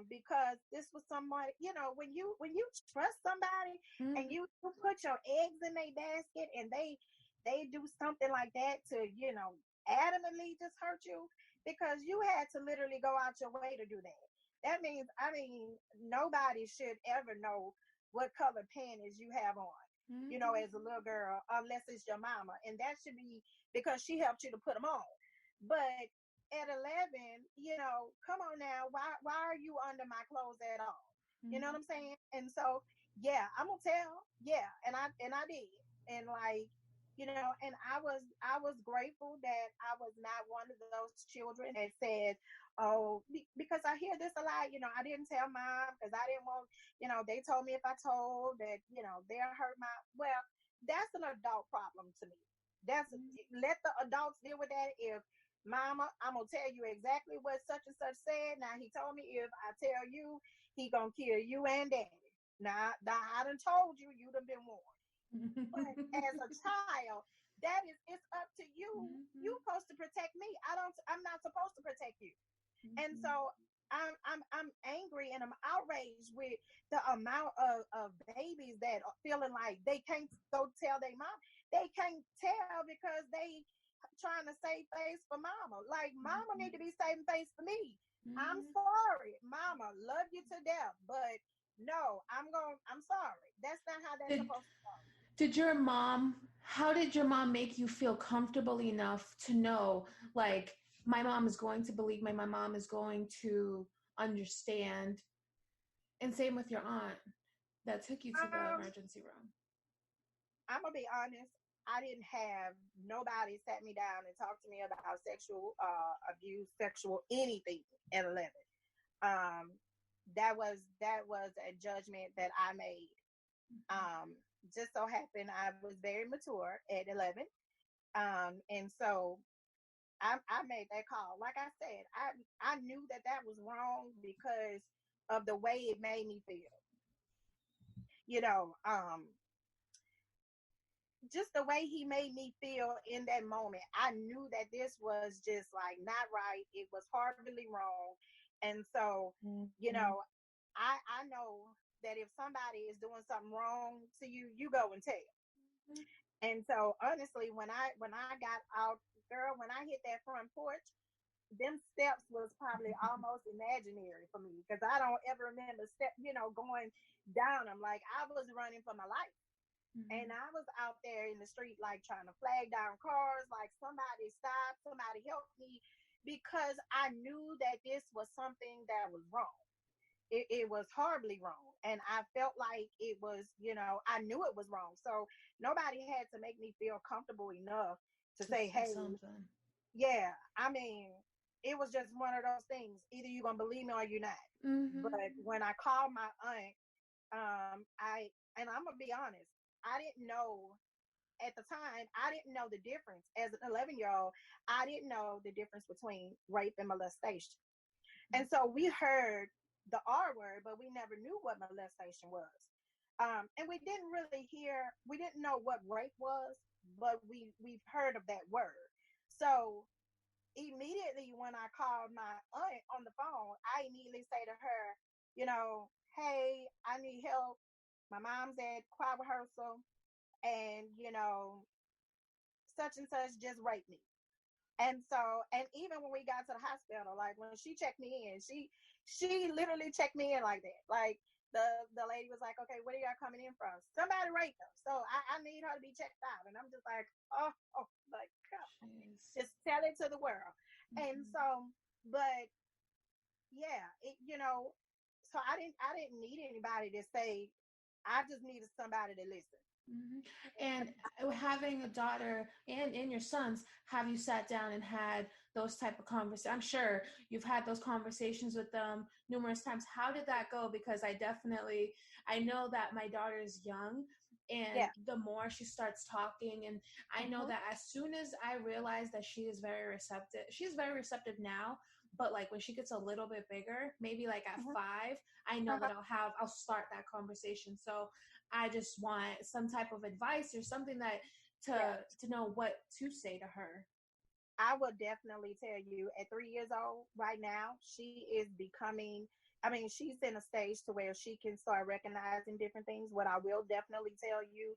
Because this was somebody, when you trust somebody and you put your eggs in their basket and they do something like that to, adamantly just hurt you, because you had to literally go out your way to do that. That means, nobody should ever know what color panties you have on, as a little girl, unless it's your mama. And that should be because she helped you to put them on. But at 11, come on now, why are you under my clothes at all? You know what I'm saying? And so, yeah, I'm gonna tell. Yeah, and I did. And like, and I was grateful that I was not one of those children that said, oh, because I hear this a lot, I didn't tell mom because I didn't want, they told me if I told that, they'll hurt my, well, that's an adult problem to me. Let the adults deal with that. If mama, I'm gonna tell you exactly what such and such said. Now he told me if I tell you, he gonna kill you and daddy. Now I done told you, you done been warned. But as a child, it's up to you. You supposed to protect me. I'm not supposed to protect you. And so I'm I'm angry and I'm outraged with the amount of babies that are feeling like they can't go tell their mom. They can't tell because they trying to save face for mama. Like mama need to be saving face for me. I'm sorry, mama, love you to death, but no, I'm sorry. That's not how that's supposed to go. How did your mom make you feel comfortable enough to know, like, my mom is going to believe me, my mom is going to understand? And same with your aunt that took you to the emergency room. I'm gonna be honest. I didn't have nobody sat me down and talk to me about sexual abuse, sexual anything at 11. Um, that was a judgment that I made. Just so happened I was very mature at 11, and so I made that call. Like I said, I knew that was wrong because of the way it made me feel. You know, just the way he made me feel in that moment, I knew that this was just like not right. It was horribly wrong. And so, you know, I know that if somebody is doing something wrong to you, you go and tell. And so honestly, when I got out, girl, when I hit that front porch, them steps was probably almost imaginary for me because I don't ever remember going down them. Like I was running for my life. And I was out there in the street, like trying to flag down cars, like somebody stop, somebody help me, because I knew that this was something that was wrong. It was horribly wrong. And I felt like it was, I knew it was wrong. So nobody had to make me feel comfortable enough to say, hey, something. Yeah, I mean, it was just one of those things. Either you're going to believe me or you're not. But when I called my aunt, and I'm going to be honest, I didn't know at the time, I didn't know the difference. As an 11-year-old, I didn't know the difference between rape and molestation. And so we heard the R word, but we never knew what molestation was. And we didn't know what rape was, but we've heard of that word. So immediately when I called my aunt on the phone, I immediately say to her, hey, I need help. My mom's at choir rehearsal and, such and such just raped me. And so, and even when we got to the hospital, like when she checked me in, she literally checked me in like that. Like the lady was like, okay, where are y'all coming in from? Somebody raped her. So I need her to be checked out. And I'm just like, oh my God. Just tell it to the world. And so, but yeah, so I didn't need anybody to say, I just needed somebody to listen. And having a daughter and your sons, have you sat down and had those type of conversations? I'm sure you've had those conversations with them numerous times. How did that go? Because I know that my daughter is young, and the more she starts talking, and I know that as soon as I realize that she's very receptive now, but like when she gets a little bit bigger, maybe like at 5, I know that I'll start that conversation. So I just want some type of advice or something that to know what to say to her. I will definitely tell you at 3 years old right now, she is becoming, she's in a stage to where she can start recognizing different things. What I will definitely tell you,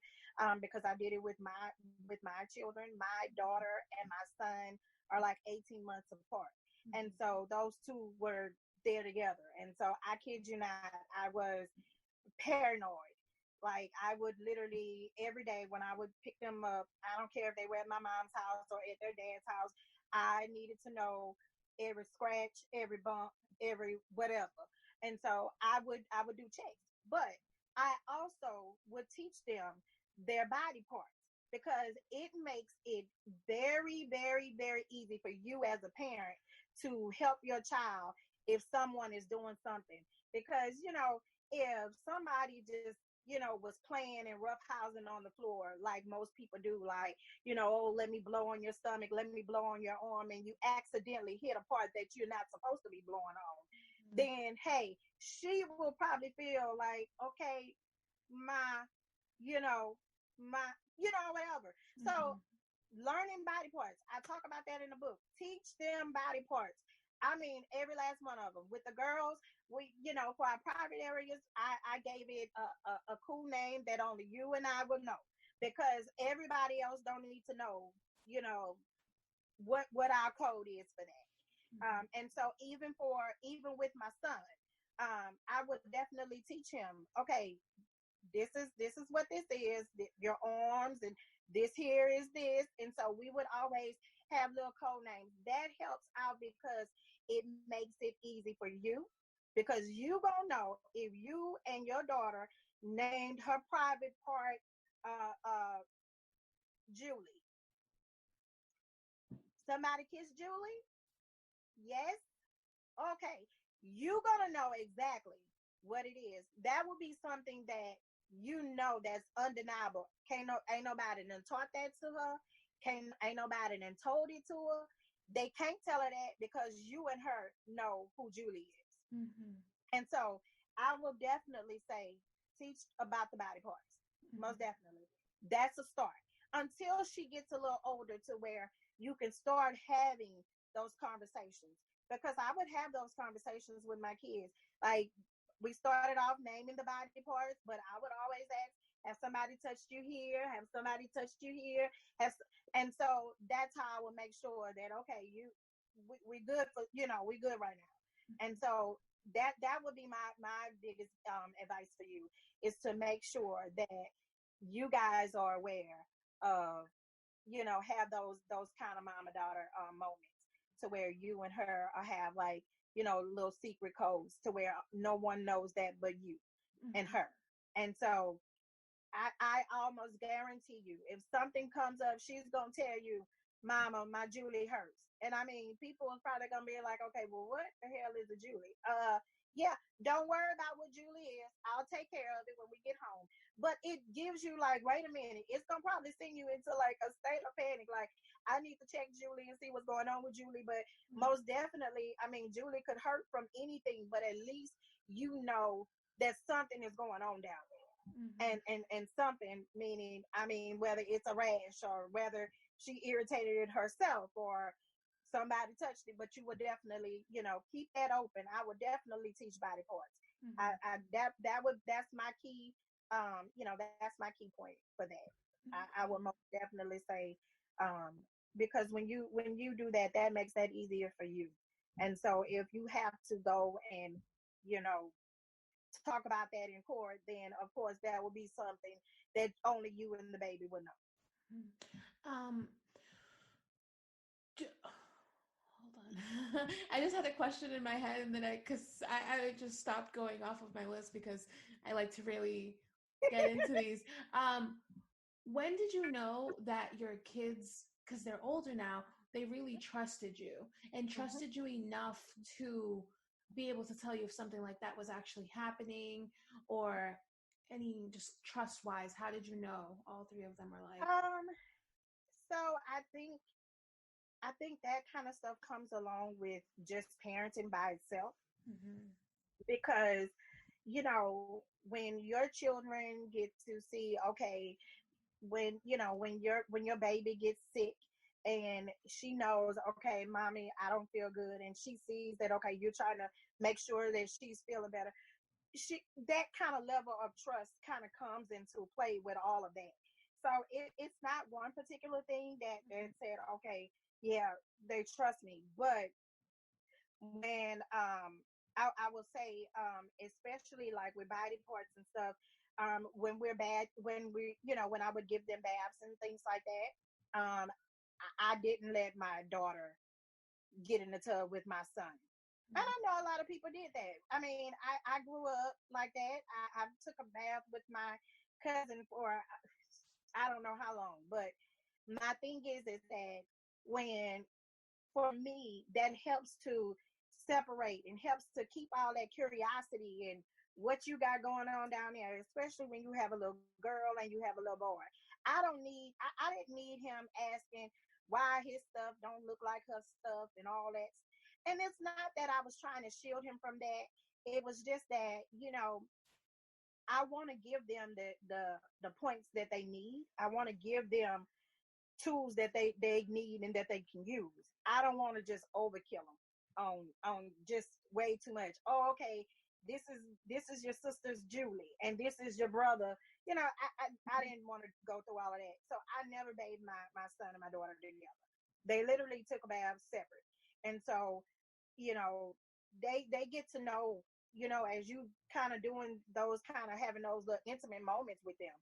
because I did it with my children, my daughter and my son are like 18 months apart. And so those two were there together. And so I kid you not, I was paranoid. Like I would literally every day when I would pick them up, I don't care if they were at my mom's house or at their dad's house, I needed to know every scratch, every bump, every whatever. And so I would do checks. But I also would teach them their body parts because it makes it very, very, very easy for you as a parent to help your child if someone is doing something. Because, if somebody just was playing and roughhousing on the floor like most people do, like, oh, let me blow on your stomach, let me blow on your arm, and you accidentally hit a part that you're not supposed to be blowing on, then, hey, she will probably feel like, okay, whatever. So learning body parts, I talk about that in the book. Teach them body parts. I mean, every last one of them. With the girls, we, for our private areas, I gave it a cool name that only you and I would know, because everybody else don't need to know, you know, what our code is for that. And so even with my son, I would definitely teach him, okay, this is what this is, your arms, and this here is this. And so we would always have little code names. That helps out because it makes it easy for you, because you gonna know if you and your daughter named her private part Julie. Somebody kiss Julie? Yes. Okay, you gonna know exactly what it is. That will be something that that's undeniable. Ain't nobody done taught that to her. Ain't nobody done told it to her. They can't tell her that because you and her know who Julie is. Mm-hmm. And so I will definitely say teach about the body parts. Mm-hmm. Most definitely. That's a start. Until she gets a little older to where you can start having those conversations. Because I would have those conversations with my kids. Like, we started off naming the body parts, but I would always ask, have somebody touched you here? Have somebody touched you here? And so that's how I would make sure that, okay, we good for, we good right now. And so that would be my biggest advice for you, is to make sure that you guys are aware of, have those kind of mama daughter moments, to where you and her have, like, little secret codes to where no one knows that but you and her. And so I almost guarantee you, if something comes up, she's gonna tell you, Mama, my Julie hurts. And I mean, people are probably gonna be like, okay, well, what the hell is a Julie? Yeah, don't worry about what Julie is. I'll take care of it when we get home. But it gives you, like, wait a minute, it's gonna probably send you into like a state of panic. Like, I need to check Julie and see what's going on with Julie. But most definitely, I mean, Julie could hurt from anything, but at least that something is going on down there. Mm-hmm. And something, meaning, I mean, whether it's a rash or whether she irritated it herself or somebody touched it, but you would definitely, keep that open. I would definitely teach body parts. Mm-hmm. That's my key. That's my key point for that. Mm-hmm. I would most definitely say, because when you do that, that makes that easier for you. And so if you have to go and, talk about that in court, then of course that will be something that only you and the baby would know. Hold on. I just had a question in my head, and then because I just stopped going off of my list because I like to really get into these. When did you know that your kids, because they're older now, they really trusted you and trusted you enough to be able to tell you if something like that was actually happening, or any just trust wise? How did you know all three of them were like? So I think that kind of stuff comes along with just parenting by itself. Mm-hmm. Because, when your children get to see, okay, when your baby gets sick and she knows, okay, mommy, I don't feel good, and she sees that, okay, you're trying to make sure that she's feeling better, that kind of level of trust kind of comes into play with all of that. So it's not one particular thing that said, okay, yeah, they trust me. But when I will say, especially like with body parts and stuff, when we're bad, when I would give them baths and things like that, I didn't let my daughter get in the tub with my son. And I know a lot of people did that. I mean, I grew up like that. I took a bath with my cousin for I don't know how long. But my thing is that for me, that helps to separate and helps to keep all that curiosity and what you got going on down there, especially when you have a little girl and you have a little boy. I didn't need him asking why his stuff don't look like her stuff and all that. And it's not that I was trying to shield him from that. It was just that, I want to give them the points that they need. I want to give them tools that they need and that they can use. I don't want to just overkill them. on just way too much. Oh, okay, this is your sister's Julie, and this is your brother. You know, I didn't want to go through all of that, so I never bathed my son and my daughter together. They literally took a bath separate, and so, you know, they get to know, you know, as you kind of doing those kind of having those little intimate moments with them,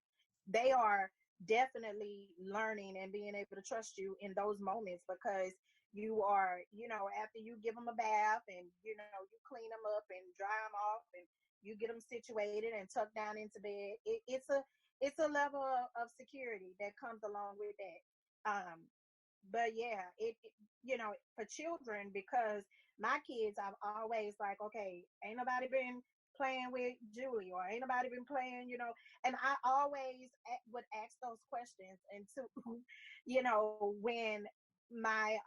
they are definitely learning and being able to trust you in those moments, because you are, you know, after you give them a bath and, you know, you clean them up and dry them off and you get them situated and tucked down into bed, it's a level of security that comes along with that. But yeah, you know, for children, because my kids, I've always like, okay, ain't nobody been playing with Julie, or ain't nobody been playing, you know. And I always would ask those questions. And to, you know, when my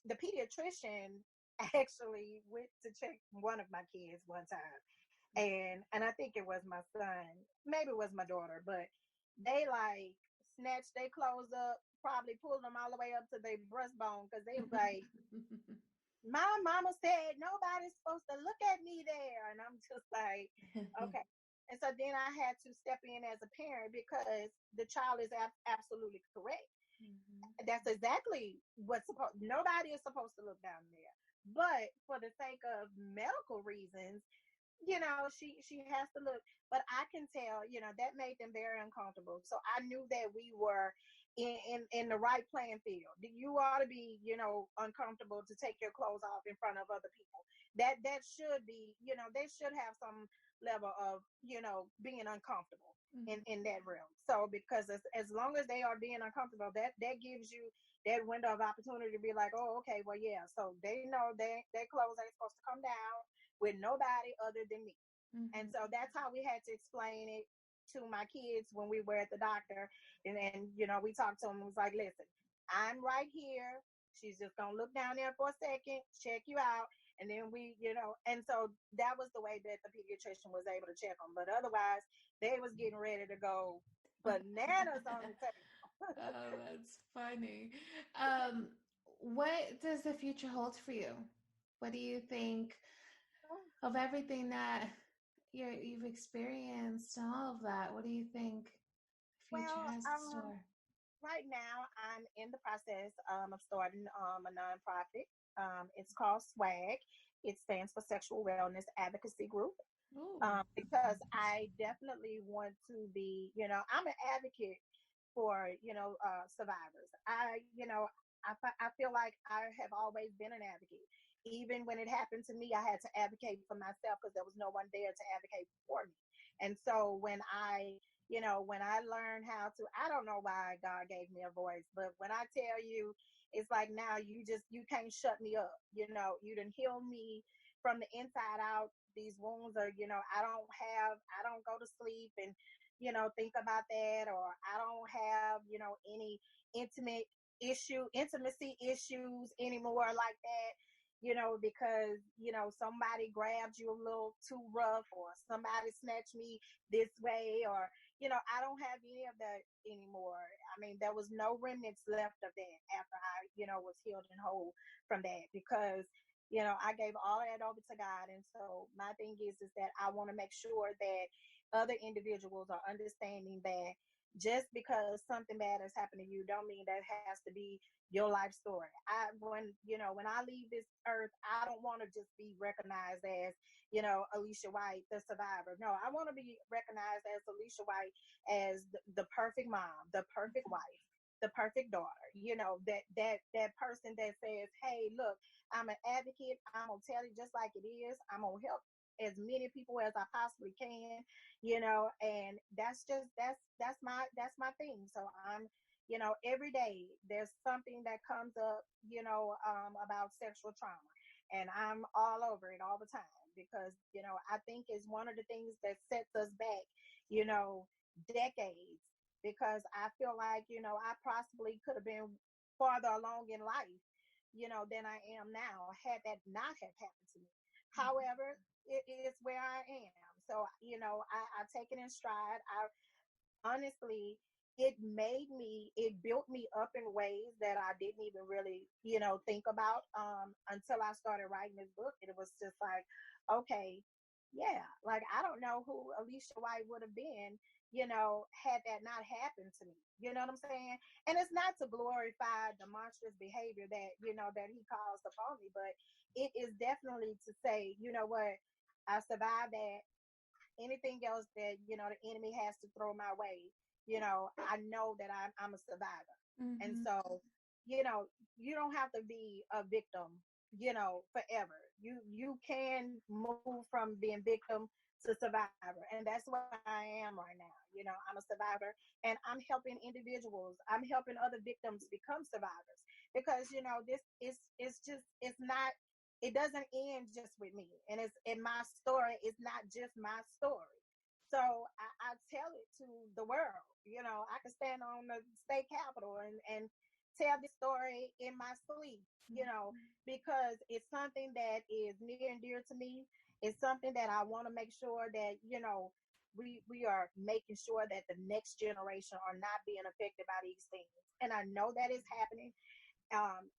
the pediatrician actually went to check one of my kids one time, and I think it was my son, maybe it was my daughter, but they like snatched their clothes up, probably pulled them all the way up to their breastbone, because they was like, my mama said nobody's supposed to look at me there. And I'm just like, okay. And so then I had to step in as a parent, because the child is absolutely correct. Mm-hmm. That's exactly what's supposed, nobody is supposed to look down there. But for the sake of medical reasons, you know, she has to look. But I can tell, you know, that made them very uncomfortable. So I knew that we were in the right playing field. You ought to be, you know, uncomfortable to take your clothes off in front of other people. That should be, you know, they should have some level of, you know, being uncomfortable in that realm. So because as long as they are being uncomfortable, that gives you that window of opportunity to be like, oh, okay, well, yeah. So they know their clothes ain't supposed to come down with nobody other than me. And so that's how we had to explain it to my kids when we were at the doctor. And you know, we talked to them and was like, listen, I'm right here. She's just gonna look down there for a second, check you out, and then we, you know. And so that was the way that the pediatrician was able to check them. But otherwise, they was getting ready to go bananas on the table. Oh, that's funny. What does the future hold for you? What do you think of everything that you've experienced and all of that? What do you think the future Well, has in store? right now I'm in the process of starting a nonprofit. It's called SWAG. It stands for Sexual Wellness Advocacy Group. Because I definitely want to be, you know, I'm an advocate for, you know, survivors. I feel like I have always been an advocate. Even when it happened to me, I had to advocate for myself because there was no one there to advocate for me. And so when I, you know, when I learned how to, I don't know why God gave me a voice, but when I tell you, it's like now you can't shut me up. You know, you done heal me from the inside out. These wounds are, you know, I don't go to sleep and, you know, think about that, or I don't have, you know, any intimacy issues anymore like that, you know, because, you know, somebody grabbed you a little too rough, or somebody snatched me this way, or, you know, I don't have any of that anymore. I mean, there was no remnants left of that after I, you know, was healed and whole from that, because, you know, I gave all of that over to God. And so my thing is that I want to make sure that other individuals are understanding that just because something bad has happened to you don't mean that has to be your life story. When I leave this earth, I don't want to just be recognized as, you know, Alisha White, the survivor. No, I want to be recognized as Alisha White, as the perfect mom, the perfect wife, the perfect daughter. You know, that person that says, hey, look, I'm an advocate. I'm gonna tell you just like it is. I'm gonna help as many people as I possibly can, you know, and that's my thing. So I'm, you know, every day there's something that comes up, you know, about sexual trauma, and I'm all over it all the time, because, you know, I think it's one of the things that sets us back, you know, decades, because I feel like, you know, I possibly could have been farther along in life, you know, than I am now, had that not have happened to me. However, it is where I am. So, you know, I take it in stride. I honestly, it built me up in ways that I didn't even really, think about, until I started writing this book. And it was just like, okay, yeah, like I don't know who Alisha White would have been, had that not happened to me. You know what I'm saying? And it's not to glorify the monstrous behavior that, that he caused upon me, but it is definitely to say, you know what, I survived that. Anything else that, the enemy has to throw my way, I know that I'm a survivor. And Mm-hmm. so, you don't have to be a victim, forever. You can move from being victim to survivor. And that's where I am right now. I'm a survivor, and I'm helping individuals. I'm helping other victims become survivors, because, this is just, it's not, it doesn't end just with me. And my story is not just my story. So I tell it to the world. I can stand on the state capitol and tell this story in my sleep, because it's something that is near and dear to me. It's something that I want to make sure that, we are making sure that the next generation are not being affected by these things. And I know that is happening, um,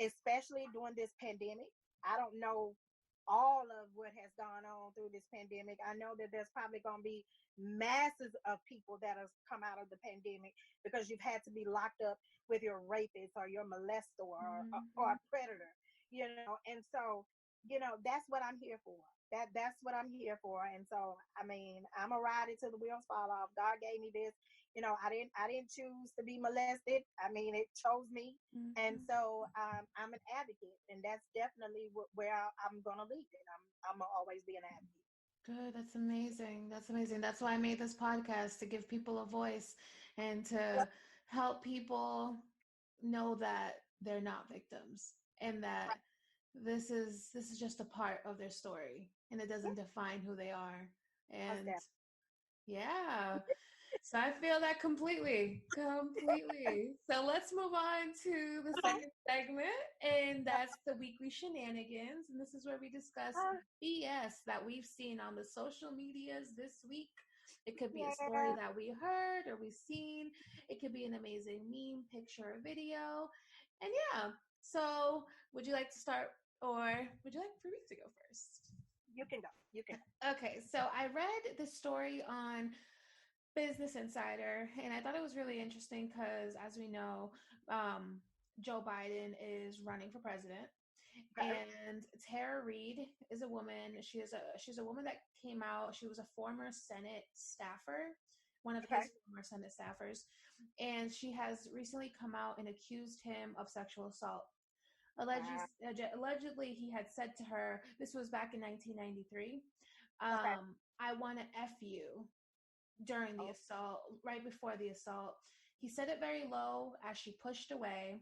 especially during this pandemic. I don't know all of what has gone on through this pandemic. I know that there's probably going to be masses of people that have come out of the pandemic because you've had to be locked up with your rapist or your molester or Mm-hmm. a predator, And so, that's what I'm here for. That's what I'm here for. And so, I mean, I'm a ride it till the wheels fall off. God gave me this. I didn't choose to be molested. I mean, it chose me. And Mm-hmm. so, I'm an advocate, and that's definitely where I'm gonna lead it. I'm gonna always be an advocate. Good. That's amazing. That's amazing. That's why I made this podcast, to give people a voice and to Yep. help people know that they're not victims, and that Right. this is just a part of their story, and it Yeah. doesn't define who they are. Most And definitely. yeah, so I feel that completely, completely. So let's move on to the second segment, and that's the weekly shenanigans. And this is where we discuss Uh, BS that we've seen on the social medias this week. It could be a story yeah. that we heard or we've seen. It could be an amazing meme, picture, or video. And yeah, so would you like to start, or would you like for me to go first? You can go. You can go. Okay, so I read the story on Business Insider, and I thought it was really interesting because, as we know, um, Joe Biden is running for president, Okay. and Tara Reid is a woman. She's a woman that came out. She was a former Senate staffer, one of Okay. his former Senate staffers, and she has recently come out and accused him of sexual assault. Wow. Allegedly, he had said to her, this was back in 1993, Okay. I want to F you during the Oh, assault, right before the assault. He said it very low as she pushed away,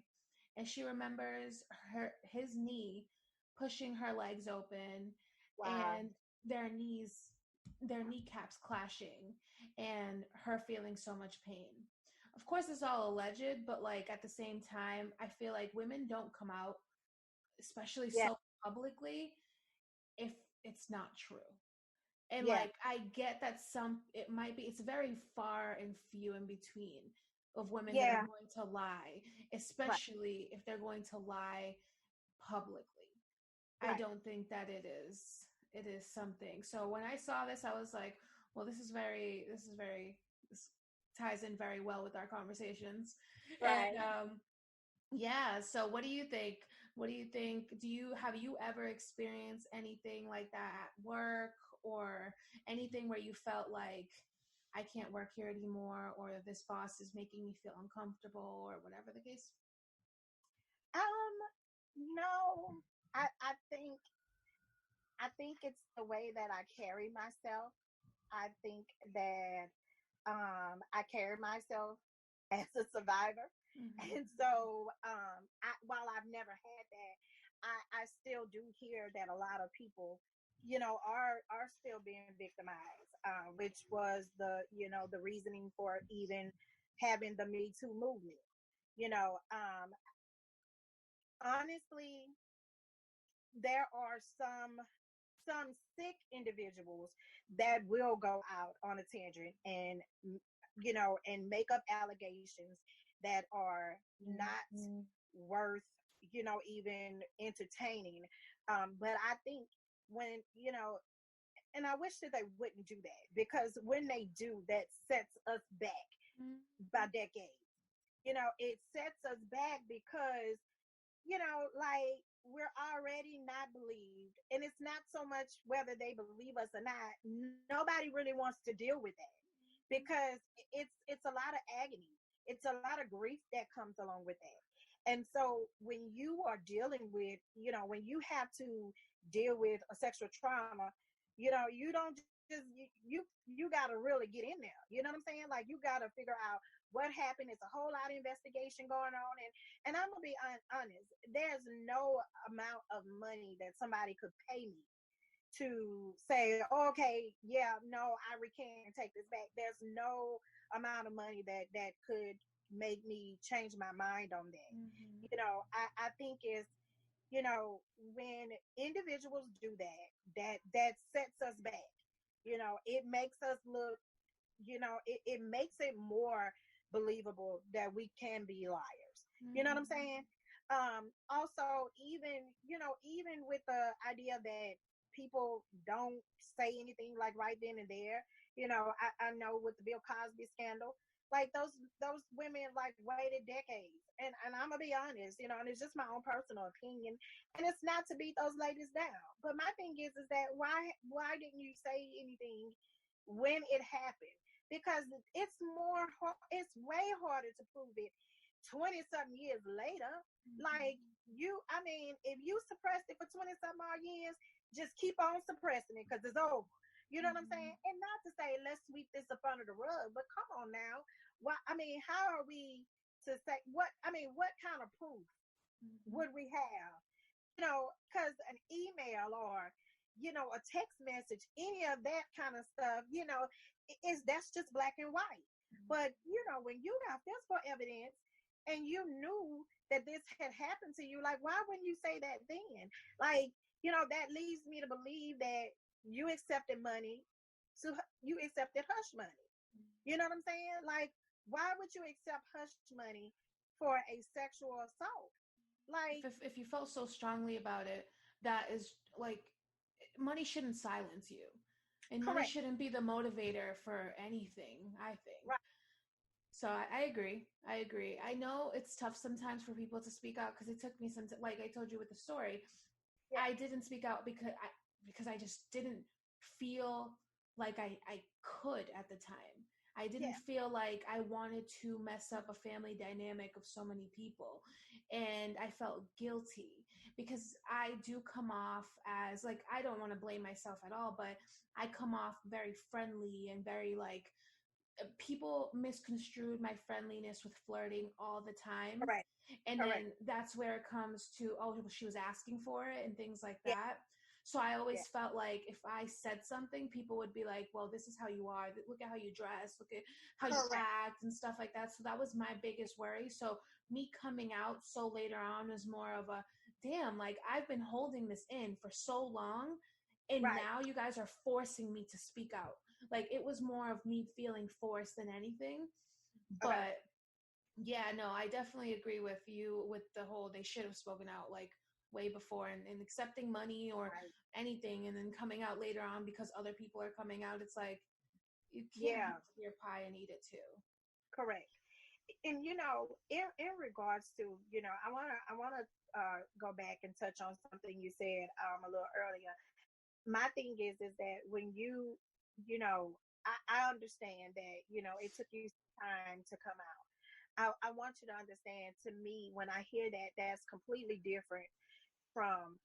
and she remembers his knee pushing her legs open, wow. and their knees, their kneecaps clashing, and her feeling so much pain. Of course, it's all alleged, but like at the same time, I feel like women don't come out, especially Yeah. so publicly, if it's not true. And Yeah. like I get that it might be, it's very far and few in between of women that are Yeah. going to lie, Right. especially if they're going to lie publicly. I Right. don't think that it is something. So when I saw this, I was like, well, this ties in very well with our conversations. And Right. yeah, so what do you think? What do you think? Have you ever experienced anything like that at work, or anything where you felt like I can't work here anymore, or this boss is making me feel uncomfortable, or whatever the case? No. I think it's the way that I carry myself. I think that, I carry myself as a survivor. And Mm-hmm. so, while I've never had that, I still do hear that a lot of people, are still being victimized, which was the reasoning for even having the Me Too movement. You know, honestly, there are some some sick individuals that will go out on a tangent and, and make up allegations that are not worth, even entertaining. But I think when, and I wish that they wouldn't do that, because when they do, that sets us back by decades. It sets us back because, like, we're already not believed. And it's not so much whether they believe us or not. Nobody really wants to deal with that, because it's a lot of agony. It's a lot of grief that comes along with that. And so when you are dealing with, when you have to deal with a sexual trauma, you don't just, you got to really get in there. You know what I'm saying? Like, you got to figure out what happened. It's a whole lot of investigation going on. And I'm going to be honest, there's no amount of money that somebody could pay me to say, oh, okay, yeah, no, I recant and take this back. There's no amount of money that could make me change my mind on that. I think it's, when individuals do that sets us back. It makes us look, it makes it more believable that we can be liars. You know what I'm saying? Also, even with the idea that people don't say anything, like right then and there, I know with the Bill Cosby scandal, like those women like waited decades. And I'm gonna be honest, and it's just my own personal opinion, and it's not to beat those ladies down, but my thing is that why didn't you say anything when it happened? Because it's way harder to prove it 20 something years later. Like, if you suppressed it for 20 something odd years, just keep on suppressing it, because it's over. You know what I'm saying? And not to say let's sweep this up under the rug, but come on now. How are we to say what kind of proof would we have? Because an email or a text message, any of that kind of stuff, that's just black and white. But when you got physical evidence and you knew that this had happened to you, like, why wouldn't you say that then? Like, that leads me to believe that you accepted money, so you accepted hush money. You know what I'm saying? Like, why would you accept hush money for a sexual assault? Like, if you felt so strongly about it, that is like, money shouldn't silence you, and money correct. shouldn't be the motivator for anything, I think. Right. So I agree. I know it's tough sometimes for people to speak out, because it took me some like I told you with the story. Yeah. I didn't speak out because I just didn't feel like I could at the time. I didn't feel like I wanted to mess up a family dynamic of so many people. And I felt guilty, because I do come off as, like, I don't want to blame myself at all, but I come off very friendly and very, like, people misconstrued my friendliness with flirting all the time. Correct. And Correct. then that's where it comes to, oh, she was asking for it and things like Yeah. that. So I always felt like if I said something, people would be like, well, this is how you are. Look at how you dress. Look at how you act and stuff like that. So that was my biggest worry. So me coming out so later on was more of a, damn, like, I've been holding this in for so long, and now you guys are forcing me to speak out. Like, it was more of me feeling forced than anything. But yeah, no, I definitely agree with you with the whole, they should have spoken out, like, way before, and accepting money or anything, and then coming out later on because other people are coming out. It's like, you can't have your pie and eat it too. Correct. And in regards to, I wanna go back and touch on something you said a little earlier. My thing is that when I understand that it took you time to come out. I want you to understand, to me, when I hear that, that's completely different from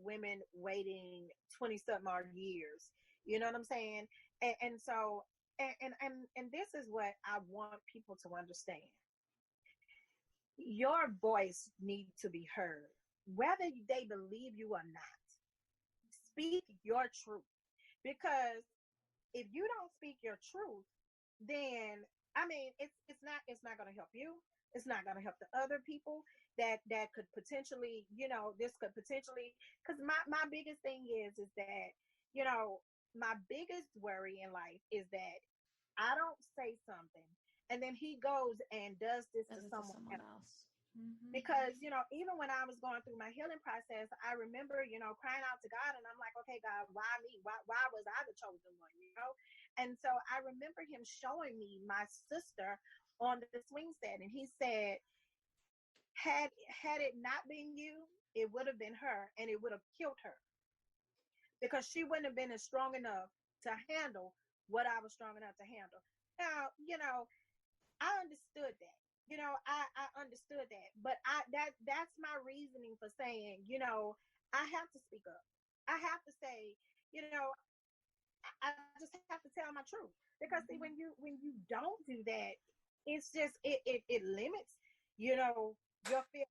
women waiting 20 something odd years. You know what I'm saying? And so and this is what I want people to understand. Your voice needs to be heard, whether they believe you or not. Speak your truth, because if you don't speak your truth, then it's not going to help you. It's not going to help the other people that could potentially, this could potentially, because my biggest thing is that, my biggest worry in life is that I don't say something and then he goes and does this to someone else. else. Mm-hmm. Because, even when I was going through my healing process, I remember, crying out to God, and I'm like, okay, God, why me? Why was I the chosen one? And so I remember him showing me my sister on the swing set, and he said, had it not been you, it would have been her, and it would have killed her, because she wouldn't have been as strong enough to handle what I was strong enough to handle. Now, I understood that. I understood that. But that's my reasoning for saying, I have to speak up. I have to say, I just have to tell my truth. Because see, when you don't do that, it's just it limits, your feel.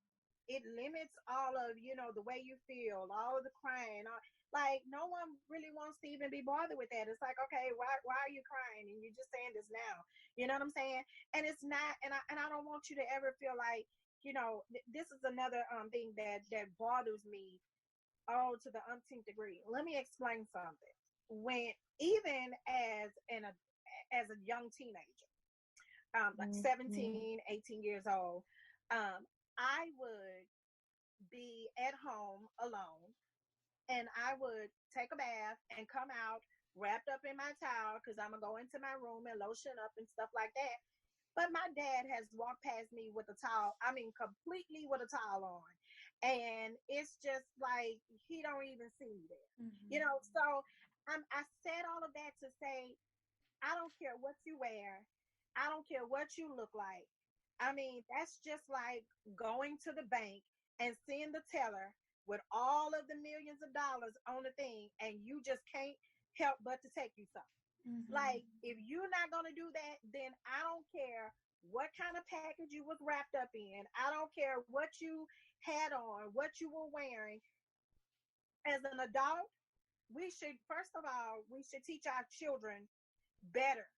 It limits all of, the way you feel, all of the crying. Like, no one really wants to even be bothered with that. It's like, okay, why are you crying? And you're just saying this now. You know what I'm saying? And it's not, and I don't want you to ever feel like, this is another thing that bothers me, to the umpteenth degree. Let me explain something. When, even as a young teenager, like 17, 18 years old, I would be at home alone, and I would take a bath and come out wrapped up in my towel, because I'm going to go into my room and lotion up and stuff like that. But my dad has walked past me with a towel, completely with a towel on. And it's just like, he don't even see me there. Mm-hmm. So I said all of that to say, I don't care what you wear. I don't care what you look like. That's just like going to the bank and seeing the teller with all of the millions of dollars on the thing, and you just can't help but to take you something. Mm-hmm. Like, if you're not going to do that, then I don't care what kind of package you was wrapped up in. I don't care what you had on, what you were wearing. As an adult, first of all, we should teach our children better.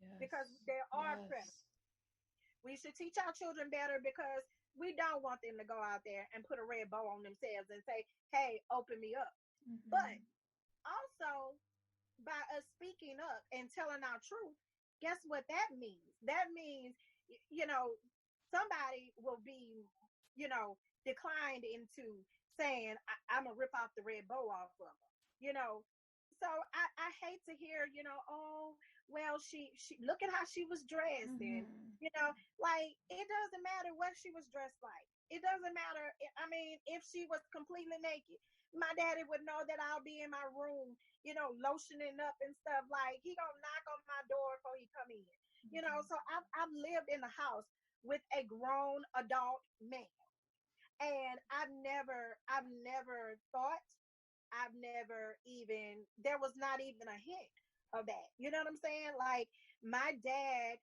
Yes. Because there are predators. We should teach our children better, because we don't want them to go out there and put a red bow on themselves and say, hey, open me up. Mm-hmm. But also, by us speaking up and telling our truth, guess what that means? That means, somebody will be, declined into saying, I'm going to rip off the red bow off of them. So I hate to hear, oh, well, she look at how she was dressed. Mm-hmm. And, like, it doesn't matter what she was dressed like. It doesn't matter. If she was completely naked, my daddy would know that I'll be in my room, lotioning up and stuff. Like, he gonna knock on my door before he come in. So I've lived in the house with a grown adult man, and I've never thought, there was not even a hint of that. You know what I'm saying? Like, my dad,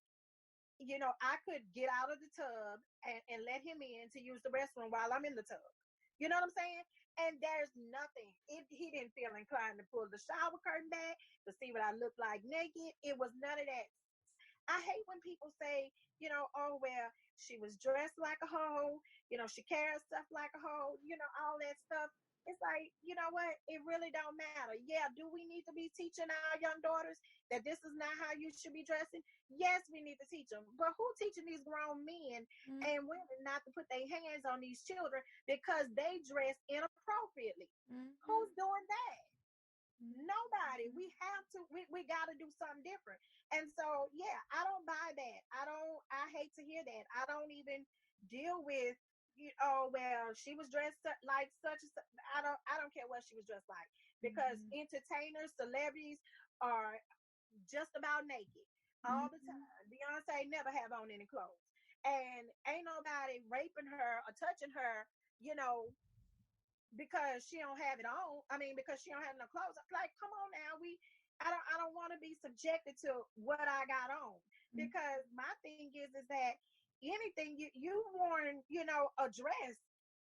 I could get out of the tub and let him in to use the restroom while I'm in the tub. You know what I'm saying? And there's nothing. He didn't feel inclined to pull the shower curtain back to see what I look like naked. It was none of that. I hate when people say, oh, well, she was dressed like a hoe, she carries stuff like a hoe, all that stuff. It's like, you know what? It really don't matter. Yeah, do we need to be teaching our young daughters that this is not how you should be dressing? Yes, we need to teach them. But who teaching these grown men and women not to put their hands on these children because they dress inappropriately? Who's doing that? Nobody. We have to, we got to do something different. And so, yeah, I don't buy that. I hate to hear that. I don't even deal with, well, she was dressed like such and such. I don't care what she was dressed like, because entertainers, celebrities are just about naked all the time. Beyonce never have on any clothes, and ain't nobody raping her or touching her, because she don't have it on. Because she don't have no clothes. Like, come on now, I don't want to be subjected to what I got on, because my thing is that anything you worn, a dress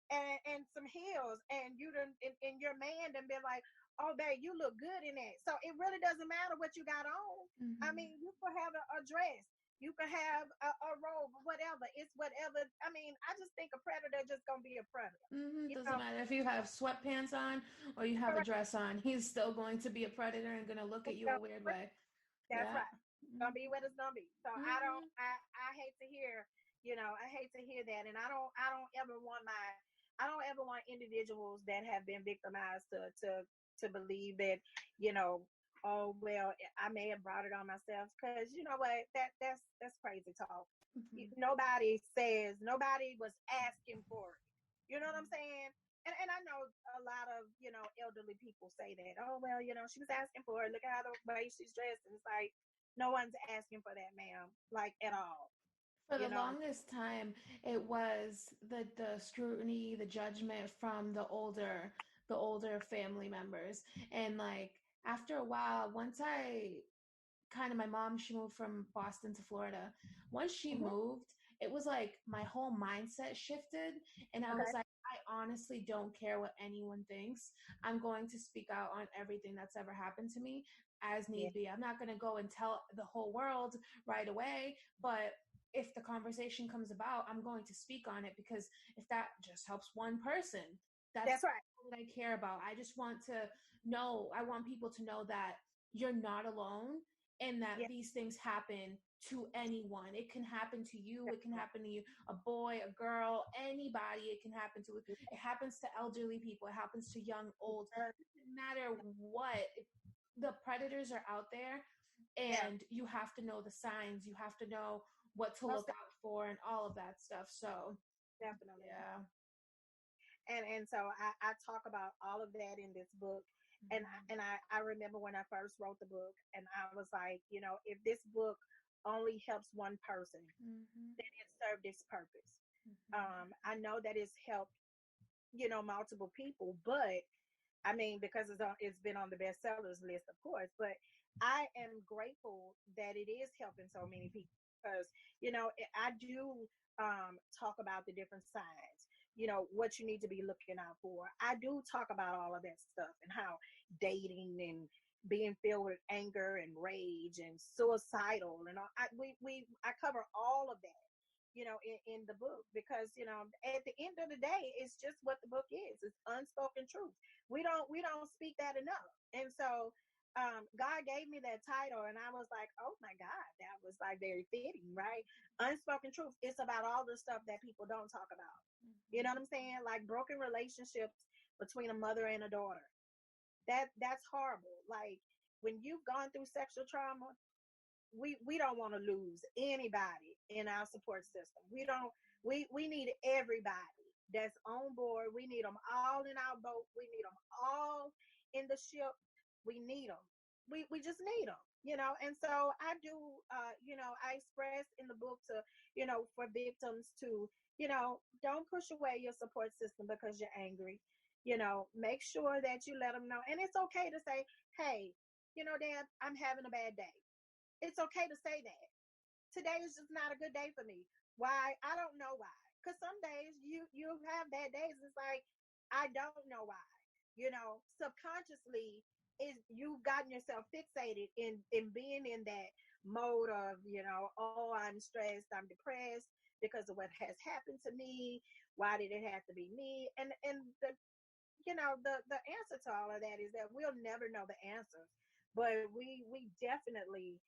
and some heels, and you done and your man done been like, oh, babe, you look good in that. So it really doesn't matter what you got on. You could have a dress You could have a robe, whatever. It's whatever. I mean, I just think a predator just gonna be a predator. You Doesn't know, matter if you have sweatpants on or you have a correct. dress on. He's still going to be a predator and going to look at you a weird way. That's Yeah. right. Gonna be what it's gonna be. So Mm-hmm. I hate to hear, I hate to hear that. And I don't ever want individuals that have been victimized to believe that, you know, oh well, I may have brought it on myself. Because you know what, that's crazy talk. Mm-hmm. Nobody was asking for it. You know what I'm saying? And I know a lot of, elderly people say that, oh well, she was asking for it, look at how the way she's dressed. And it's like, no one's asking for that, ma'am, like at all. For the you know longest time, it was the scrutiny, the judgment from the older family members. And like after a while, once I kind of my mom, she moved from Boston to Florida. Once she hmm moved, it was like my whole mindset shifted. And I was okay. like, I honestly don't care what anyone thinks. I'm going to speak out on everything that's ever happened to me as Yeah, need be. I'm not going to go and tell the whole world right away, but if the conversation comes about, I'm going to speak on it, because if that just helps one person, that's that's right. all that I care about. I just want to know, I want people to know that you're not alone and that Yeah, these things happen to anyone. It can happen to you, it can definitely. happen to you, a boy, a girl, anybody. It can happen to. It happens to elderly people, it happens to young, old. It doesn't matter what. The predators are out there, Yeah, and you have to know the signs. You have to know what to most look out for and all of that stuff. So, definitely. yeah. And so I talk about all of that in this book. And I remember when I first wrote the book, and I was like, if this book only helps one person, Mm-hmm. then it served its purpose. Mm-hmm. I know that it's helped, multiple people, but I mean, because it's been on the bestsellers list, of course, but I am grateful that it is helping so many people, because, I do talk about the different signs, what you need to be looking out for. I do talk about all of that stuff, and how dating and being filled with anger and rage and suicidal and all. I cover all of that, in the book, because, at the end of the day, it's just what the book is. It's unspoken truth. We don't speak that enough. And so God gave me that title, and I was like, oh my God, that was like very fitting, right? Unspoken truth. It's about all the stuff that people don't talk about. You know what I'm saying? Like broken relationships between a mother and a daughter. That's horrible. Like when you've gone through sexual trauma, we don't want to lose anybody in our support system. We need everybody that's on board. We need them all in our boat. We need them all in the ship. We need them. We just need them, And so I do, I express in the book to, for victims to, don't push away your support system because you're angry. Make sure that you let them know. And it's okay to say, hey, Dad, I'm having a bad day. It's okay to say that. Today is just not a good day for me. Why? I don't know why. Because some days you have bad days. It's like, I don't know why. Subconsciously is you've gotten yourself fixated in being in that mode of, oh, I'm stressed, I'm depressed because of what has happened to me. Why did it have to be me? And the answer to all of that is that we'll never know the answers, but we definitely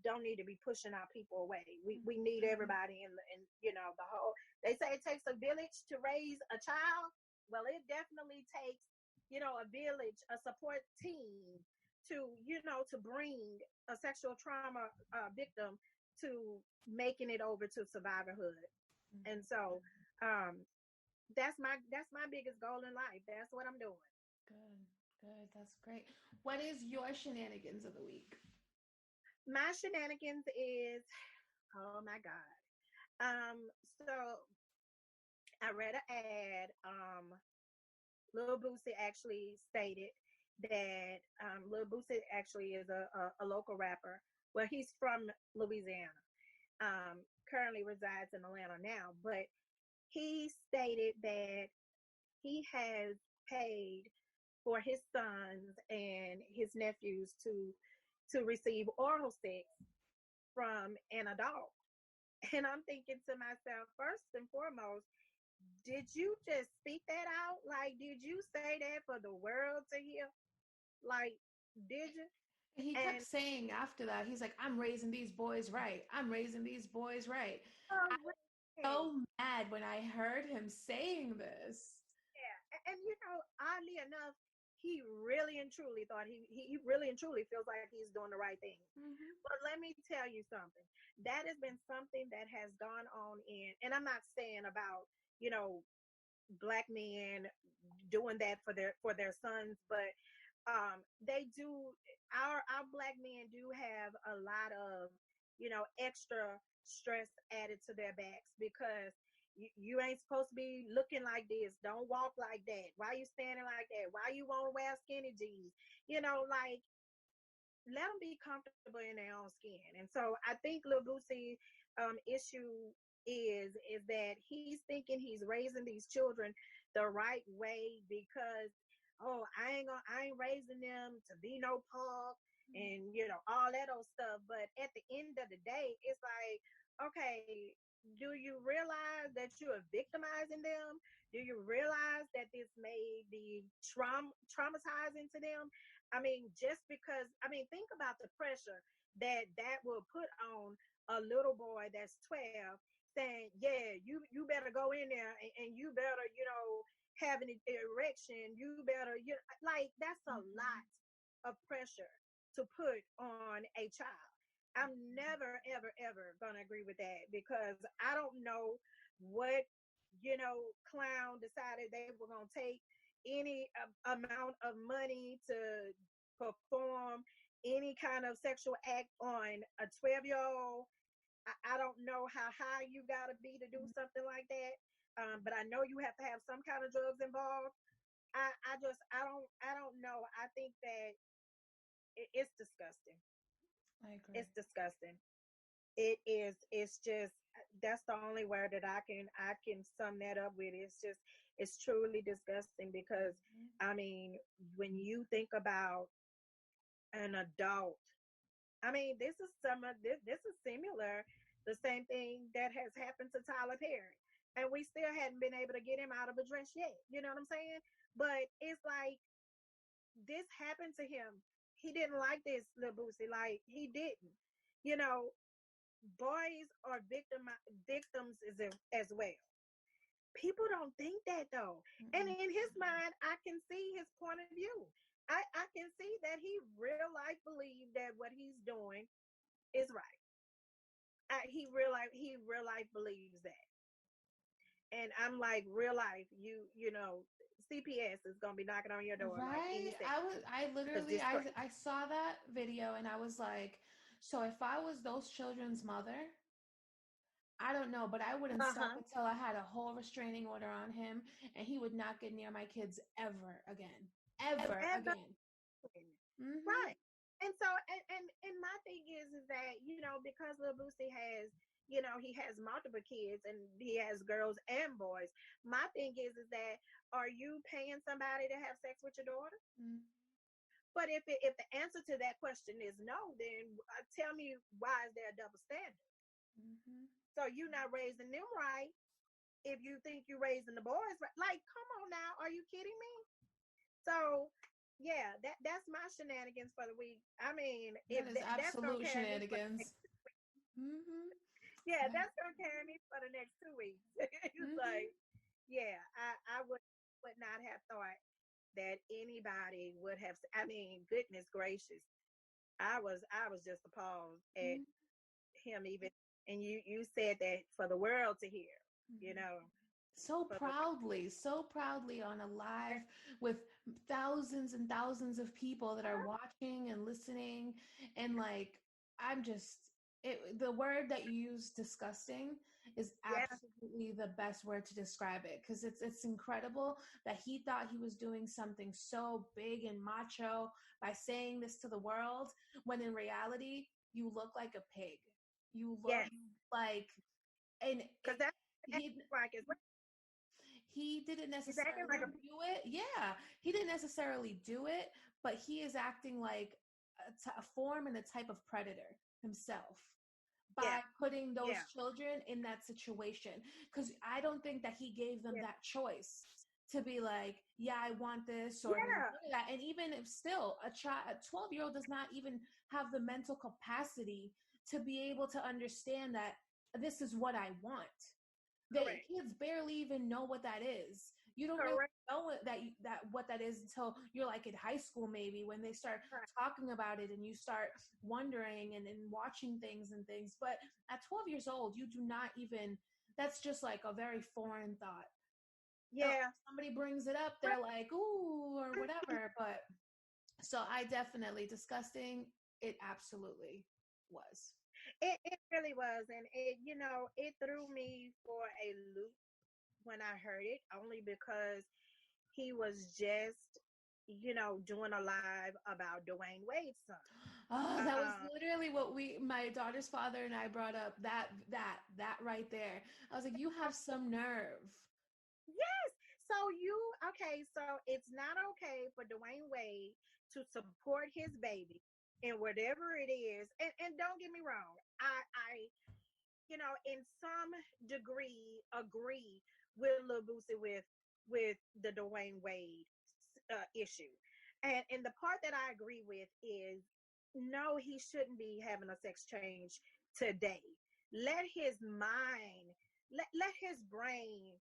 don't need to be pushing our people away. We need everybody in the whole. They say it takes a village to raise a child. Well, it definitely takes a village, a support team to bring a sexual trauma victim to making it over to survivorhood. And so um, that's my biggest goal in life. That's what I'm doing. Good, good. That's great. What is your shenanigans of the week? My shenanigans is, oh my God. So I read an ad. Lil Boosie actually stated that Lil Boosie actually is a local rapper. Well, he's from Louisiana. Currently resides in Atlanta now, but he stated that he has paid for his sons and his nephews to receive oral sex from an adult. And I'm thinking to myself, first and foremost, did you just speak that out? Like, did you say that for the world to hear? Like, did you? He kept And saying after that, he's like, I'm raising these boys right. I'm raising these boys right. I was correct. so mad when I heard him saying this. Yeah, and you know, oddly enough, he really and truly thought he really and truly feels like he's doing the right thing. Mm-hmm. But let me tell you something. That has been something that has gone on and I'm not saying about, you know, black men doing that for their sons, but they do, our black men do have a lot of, you know, extra stress added to their backs because you ain't supposed to be looking like this, don't walk like that, why you standing like that, why you want to wear skinny jeans, you know, like, let them be comfortable in their own skin. And so I think Lil Boosie issue is that he's thinking he's raising these children the right way because, oh, I ain't raising them to be no punk and you know all that old stuff. But at the end of the day, it's like, okay, do you realize that you are victimizing them? Do you realize that this may be traumatizing to them? I mean, just because, I mean, think about the pressure that that will put on a little boy that's 12 saying, yeah, you better go in there and you better, you know, have an erection. You better, you know, like, that's a Mm-hmm. lot of pressure to put on a child. I'm never, ever, ever going to agree with that because I don't know what, you know, clown decided they were going to take any amount of money to perform any kind of sexual act on a 12-year-old. I don't know how high you got to be to do something like that. But I know you have to have some kind of drugs involved. I don't know. I think that it's disgusting. I agree. It's disgusting. It is. It's just, that's the only word that I can sum that up with. It's truly disgusting because I mean, when you think about an adult, I mean, this is some of this. This is similar, the same thing that has happened to Tyler Perry, and we still hadn't been able to get him out of a dress yet. You know what I'm saying? But it's like this happened to him. He didn't like this, Lil Boosie. Like, he didn't. You know, boys are victims as well. People don't think that though, and Mm-mm. in his mind, I can see his point of view. I can see that he real life believes that what he's doing is right. He real life believes that, and I'm like, real life, you know, CPS is gonna be knocking on your door like any Right? second I because literally, this crazy. I saw that video and I was like, so if I was those children's mother, I don't know, but I wouldn't Uh stop huh. until I had a whole restraining order on him and he would not get near my kids ever again. Ever Ever. again. Mm-hmm. Right. And so and my thing is that, you know, because Lil Boosie has, you know, he has multiple kids and he has girls and boys. My thing is that, are you paying somebody to have sex with your daughter? Mm-hmm. But if the answer to that question is no, then tell me, why is there a double standard? Mm-hmm. So you're not raising them right if you think you're raising the boys right. Like, come on now, are you kidding me? So yeah, that's my shenanigans for the week. I mean, if That is that's gonna absolute carry me for the shenanigans. next, Mm-hmm. yeah, that's gonna carry me for the next 2 weeks. It's Mm-hmm. like, yeah, I would not have thought that anybody would have. I mean, goodness gracious, I was just appalled at Mm-hmm. him even, and you said that for the world to hear, you Mm-hmm. know, for the So proudly on a live with thousands and thousands of people that are watching and listening. And like, I'm just, the word that you use, disgusting, is yeah, absolutely the best word to describe it because it's incredible that he thought he was doing something so big and macho by saying this to the world when in reality you look like a pig. You look yes, like, and because that's he like it's he didn't he's acting like necessarily a do it. Yeah, he didn't necessarily do it, but he is acting like a form and a type of predator himself. by putting those Yeah. children in that situation, because I don't think that he gave them that choice to be like, yeah, I want this or that. And even if still a 12-year-old does not even have the mental capacity to be able to understand that this is what I want. They kids barely even know what that is. You don't really know that what that is until you're like in high school, maybe, when they start talking about it and you start wondering and watching things and things. But at 12 years old, you do not even, that's just like a very foreign thought. Yeah. Somebody brings it up, they're like, ooh, or whatever. But so I definitely, disgusting, it absolutely was. It really was. And it, it threw me for a loop when I heard it, only because he was just, doing a live about Dwayne Wade's son. Oh, that was literally what my daughter's father and I brought up. That right there. I was like, you have some nerve. Yes. So so it's not okay for Dwayne Wade to support his baby in whatever it is. And don't get me wrong, I in some degree agree with Lil Boosie with the Dwayne Wade issue. And the part that I agree with is, no, he shouldn't be having a sex change today. Let his mind, let his brain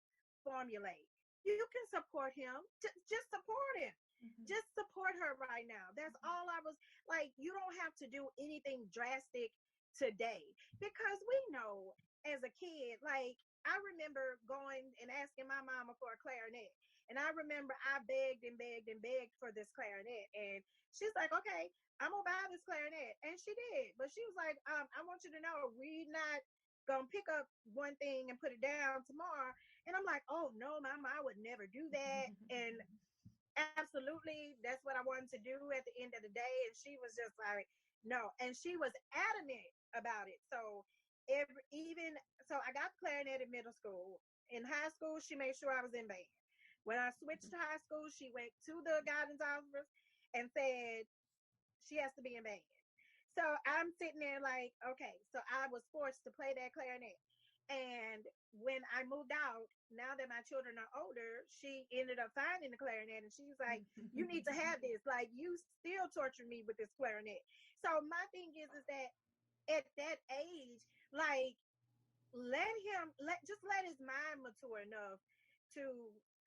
formulate. You can support him. Just support him. Mm-hmm. Just support her right now. That's all I was like. You don't have to do anything drastic today, because we know as a kid, like, I remember going and asking my mama for a clarinet. And I remember I begged and begged and begged for this clarinet. And she's like, okay, I'm going to buy this clarinet. And she did. But she was like, I want you to know, we're not going to pick up one thing and put it down tomorrow. And I'm like, oh, no, mama, I would never do that. And absolutely, that's what I wanted to do at the end of the day. And she was just like, no. And she was adamant about it. So I got clarinet in middle school. In high school, she made sure I was in band. When I switched to high school, she went to the guidance office and said she has to be in band. So I'm sitting there like, okay. So I was forced to play that clarinet. And when I moved out, now that my children are older, she ended up finding the clarinet, and she was like, you need to have this. Like, you still torture me with this clarinet. So my thing is that at that age, like, let his mind mature enough to,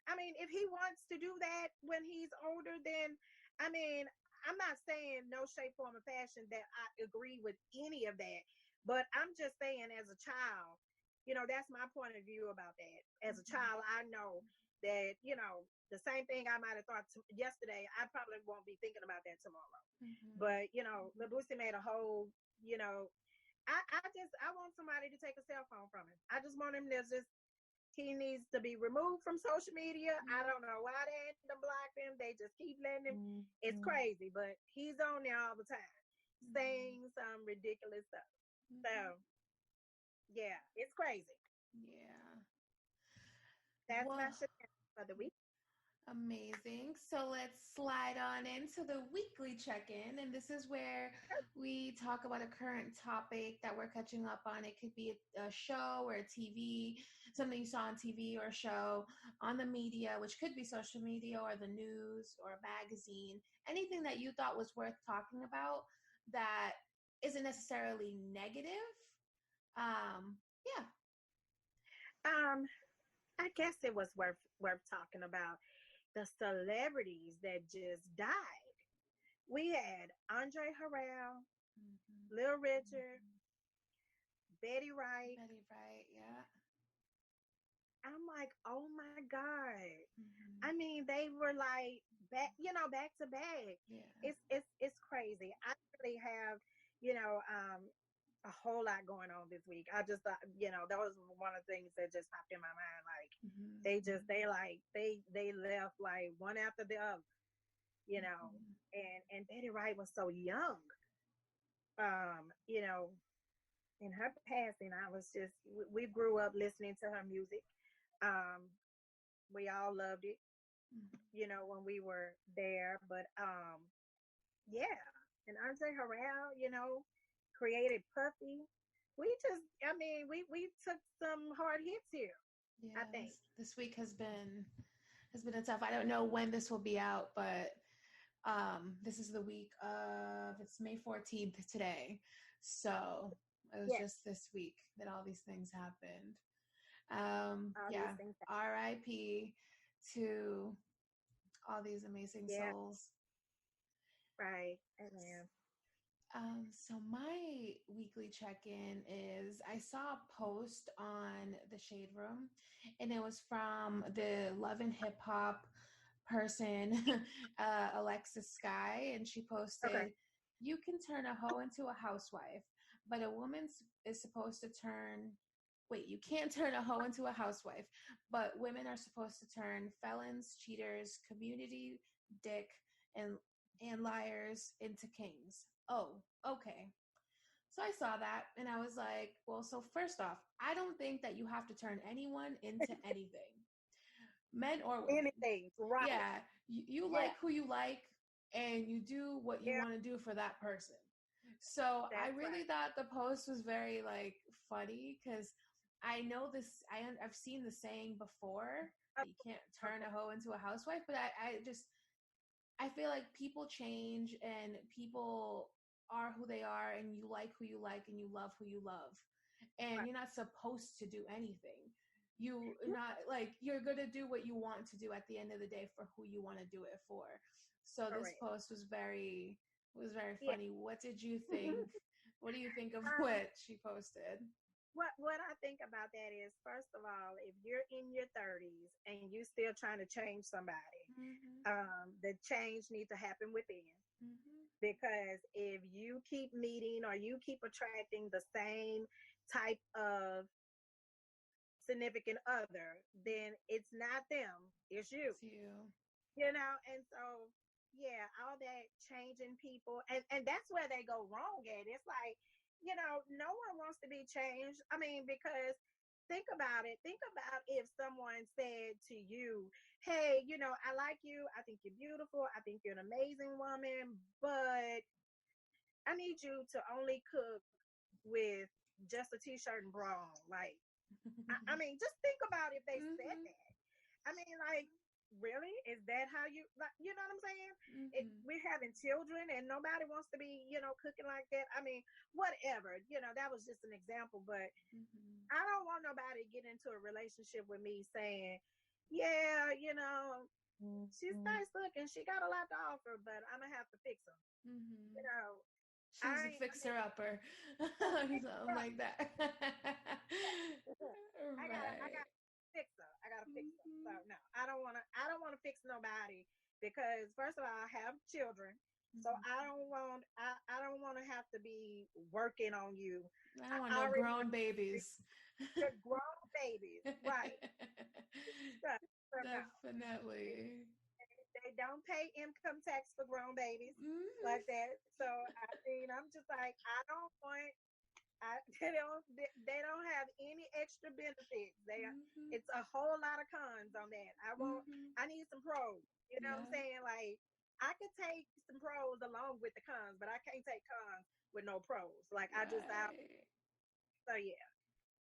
I mean, if he wants to do that when he's older, then, I mean, I'm not saying no shape, form, or fashion that I agree with any of that, but I'm just saying, as a child, that's my point of view about that. As a child, I know that, the same thing I might have thought yesterday, I probably won't be thinking about that tomorrow. Mm-hmm. But, Lil Boosie made a whole, I want somebody to take a cell phone from him. I just want him to he needs to be removed from social media. Mm-hmm. I don't know why they ain't blocked him. They just keep letting him. Mm-hmm. It's crazy, but he's on there all the time, saying some ridiculous stuff. Mm-hmm. So, yeah, it's crazy. Yeah. That's my shenanigans for the week. Amazing. So let's slide on into the weekly check-in. And this is where we talk about a current topic that we're catching up on. It could be a show or a TV, something you saw on TV or a show, on the media, which could be social media or the news or a magazine, anything that you thought was worth talking about that isn't necessarily negative. Yeah. I guess it was worth talking about the celebrities that just died. We had Andre Harrell, Lil Richard, Betty Wright. Yeah. I'm like, oh my God. I mean, they were like back to back. Yeah. It's crazy. I really have, a whole lot going on this week. I just thought, that was one of the things that just popped in my mind. Like, they left like one after the other, and Betty Wright was so young. In her passing, I was just, we grew up listening to her music. We all loved it, when we were there. But yeah. And Andre Harrell, created Puffy. we took some hard hits here, Yeah, I think. this week has been a tough. I don't know when this will be out, but this is the week of, it's May 14th today. So it was Yes, just this week that all these things happened. all these Yeah, things. RIP to all these amazing Yeah, souls. right. Amen. So my weekly check-in is, I saw a post on the Shade Room, and it was from the Love and Hip Hop person, Alexis Sky, and she Okay. posted, "You can turn a hoe into a housewife, but a woman is supposed to turn. Wait, you can't turn a hoe into a housewife, but women are supposed to turn felons, cheaters, community dick, and liars into kings." Oh, okay. So I saw that and I was like, well, so first off, I don't think that you have to turn anyone into anything, men or women. Anything, right? Yeah, you Yeah, like who you like and you do what you yeah. want to do for that person. So I That's really right. thought the post was very like funny because I know this, I've seen the saying before that you can't turn a hoe into a housewife, but I feel like people change and people are who they are, and you like who you like and you love who you love. And Right. you're not supposed to do anything. You not like, you're going to do what you want to do at the end of the day for who you want to do it for. So this Correct. post was very Yeah. funny. What did you think? What do you think of um, what she posted? what I think about that is, first of all, if you're in your 30s and you're still trying to change somebody, Mm-hmm. the change needs to happen within. Mm-hmm. Because if you keep meeting or you keep attracting the same type of significant other, then it's not them, it's you. It's you. And so yeah, all that changing people, and that's where they go wrong at. It's like, no one wants to be changed. I mean, because think about it. Think about if someone said to you, hey, I like you, I think you're beautiful, I think you're an amazing woman, but I need you to only cook with just a t-shirt and bra on. Like, I mean, just think about if they said Mm-hmm. that. I mean, like, really? Is that how you, like, you know what I'm saying? Mm-hmm. We're having children and nobody wants to be, cooking like that. I mean, whatever. That was just an example, but Mm-hmm. I don't want nobody to get into a relationship with me saying, yeah, she's nice looking, she got a lot to offer, but I'm gonna have to fix her. Mm-hmm. You know, She's a I mean, fixer upper. Something like that. I Right. got fix her. I gotta fix her. So Mm-hmm. no, I don't wanna fix nobody, because first of all, I have children. So I don't want to have to be working on you. I I don't want no already grown know babies. you're grown babies, right? So, so no, Definitely. they don't pay income tax for grown babies Mm-hmm. like that. So I mean, I'm just like, I don't want. They don't have any extra benefits. Mm-hmm. It's a whole lot of cons on that. Mm-hmm. I need some pros. You know what I'm Yeah. saying? Like, I could take some pros along with the cons, but I can't take cons with no pros. Like, I Right. so yeah,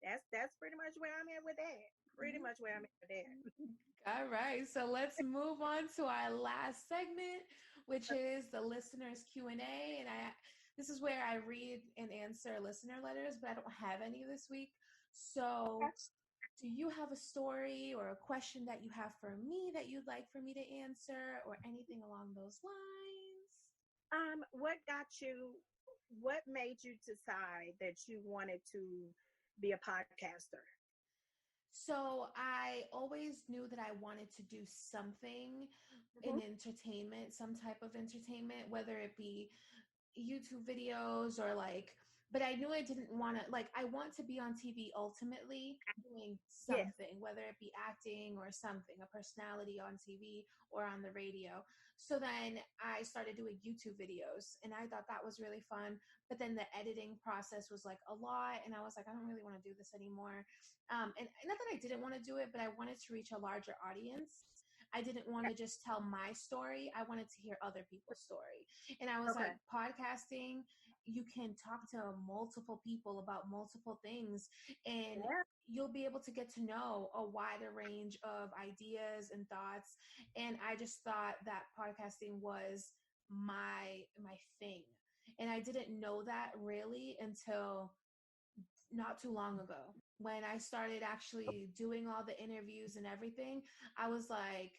that's pretty much where I'm at with that. Pretty Mm-hmm. much where I'm at with that. All right, so let's move on to our last segment, which is the listeners Q&A. And this is where I read and answer listener letters, but I don't have any this week. So do you have a story or a question that you have for me that you'd like for me to answer, or anything along those lines? What got you? What made you decide that you wanted to be a podcaster? So I always knew that I wanted to do something in Mm-hmm. entertainment, some type of entertainment, whether it be YouTube videos or like, but I knew I didn't want to, like, I want to be on TV ultimately doing Yes. something, whether it be acting or something, a personality on TV or on the radio. So then I started doing YouTube videos and I thought that was really fun. But then the editing process was like a lot. And I was like, I don't really want to do this anymore. And not that I didn't want to do it, but I wanted to reach a larger audience. I didn't want to just tell my story. I wanted to hear other people's story. And I was Okay. like, podcasting you can talk to multiple people about multiple things, and you'll be able to get to know a wider range of ideas and thoughts. And I just thought that podcasting was my thing. And I didn't know that really until not too long ago. When I started actually doing all the interviews and everything, I was like,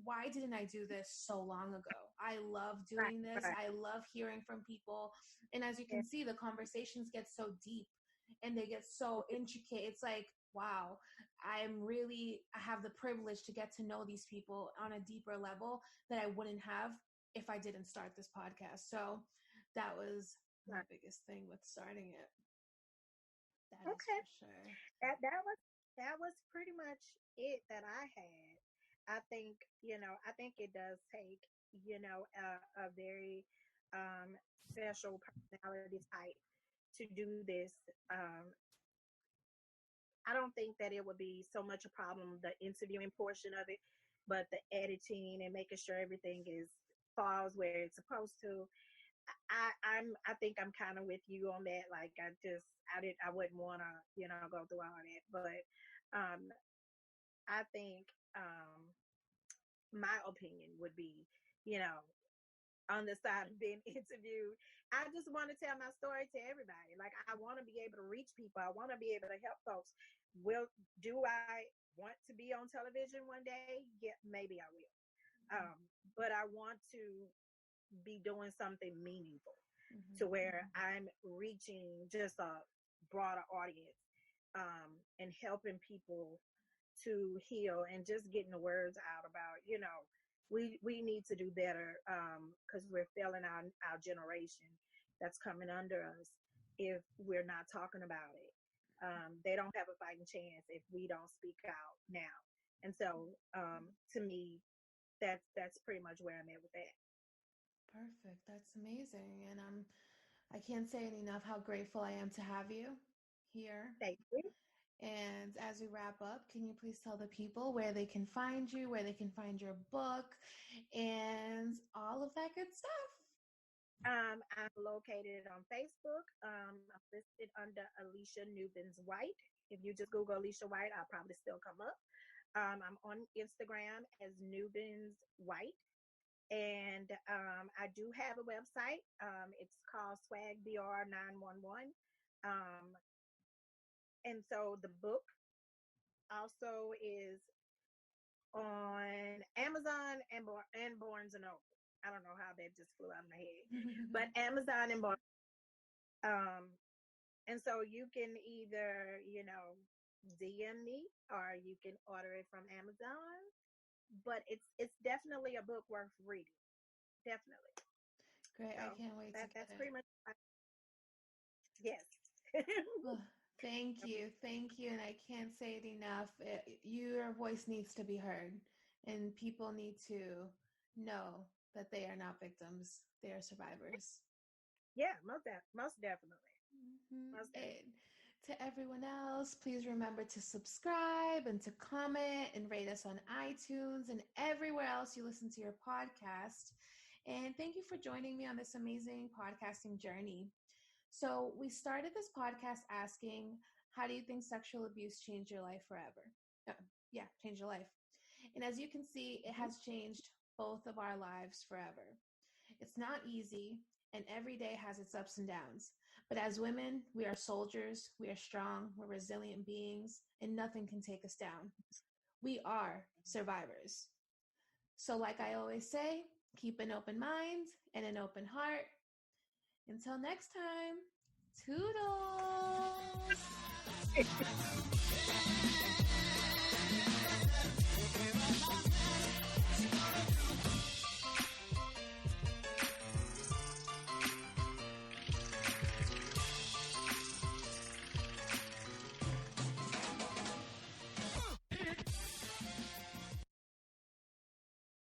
why didn't I do this so long ago? I love doing this. I love hearing from people. And as you can see, the conversations get so deep and they get so intricate. It's like, wow, I have the privilege to get to know these people on a deeper level that I wouldn't have if I didn't start this podcast. So that was my biggest thing with starting it. That is for sure. That was pretty much it that I had. I think it does take, a very special personality type to do this. I don't think that it would be so much a problem, the interviewing portion of it, but the editing and making sure everything falls where it's supposed to. I think I'm kind of with you on that. Like I wouldn't want to, go through all that. But I think my opinion would be, on the side of being interviewed, I just want to tell my story to everybody. Like I want to be able to reach people. I want to be able to help folks. Do I want to be on television one day? Yeah, maybe I will. But I want to be doing something meaningful to where I'm reaching just a broader audience, and helping people to heal and just getting the words out about, we need to do better, because we're failing our generation that's coming under us if we're not talking about it. They don't have a fighting chance if we don't speak out now. And so to me, that's pretty much where I'm at with that. Perfect. That's amazing. And I can't say it enough how grateful I am to have you here. Thank you. And as we wrap up, can you please tell the people where they can find you, where they can find your book, and all of that good stuff? I'm located on Facebook. I'm listed under Alisha Newbins-White. If you just Google Alisha White, I'll probably still come up. I'm on Instagram as Newbins-White. And I do have a website. It's called SwagBR911. And so the book also is on Amazon and Barnes and Noble. I don't know how that just flew out of my head, but Amazon and Barnes. And so you can either, DM me or you can order it from Amazon. But it's definitely a book worth reading. Definitely. Great. So I can't wait to get that's it. pretty much yes. Well, thank you. And I can't say it enough. Your voice needs to be heard, and people need to know that they are not victims. They are survivors. Yeah, most definitely. Most definitely. To everyone else, please remember to subscribe and to comment and rate us on iTunes and everywhere else you listen to your podcast. And thank you for joining me on this amazing podcasting journey. So we started this podcast asking, how do you think sexual abuse changed your life forever? Changed your life. And as you can see, it has changed both of our lives forever. It's not easy, and every day has its ups and downs. But as women, we are soldiers, we are strong, we're resilient beings, and nothing can take us down. We are survivors. So like I always say, keep an open mind and an open heart. Until next time, toodles!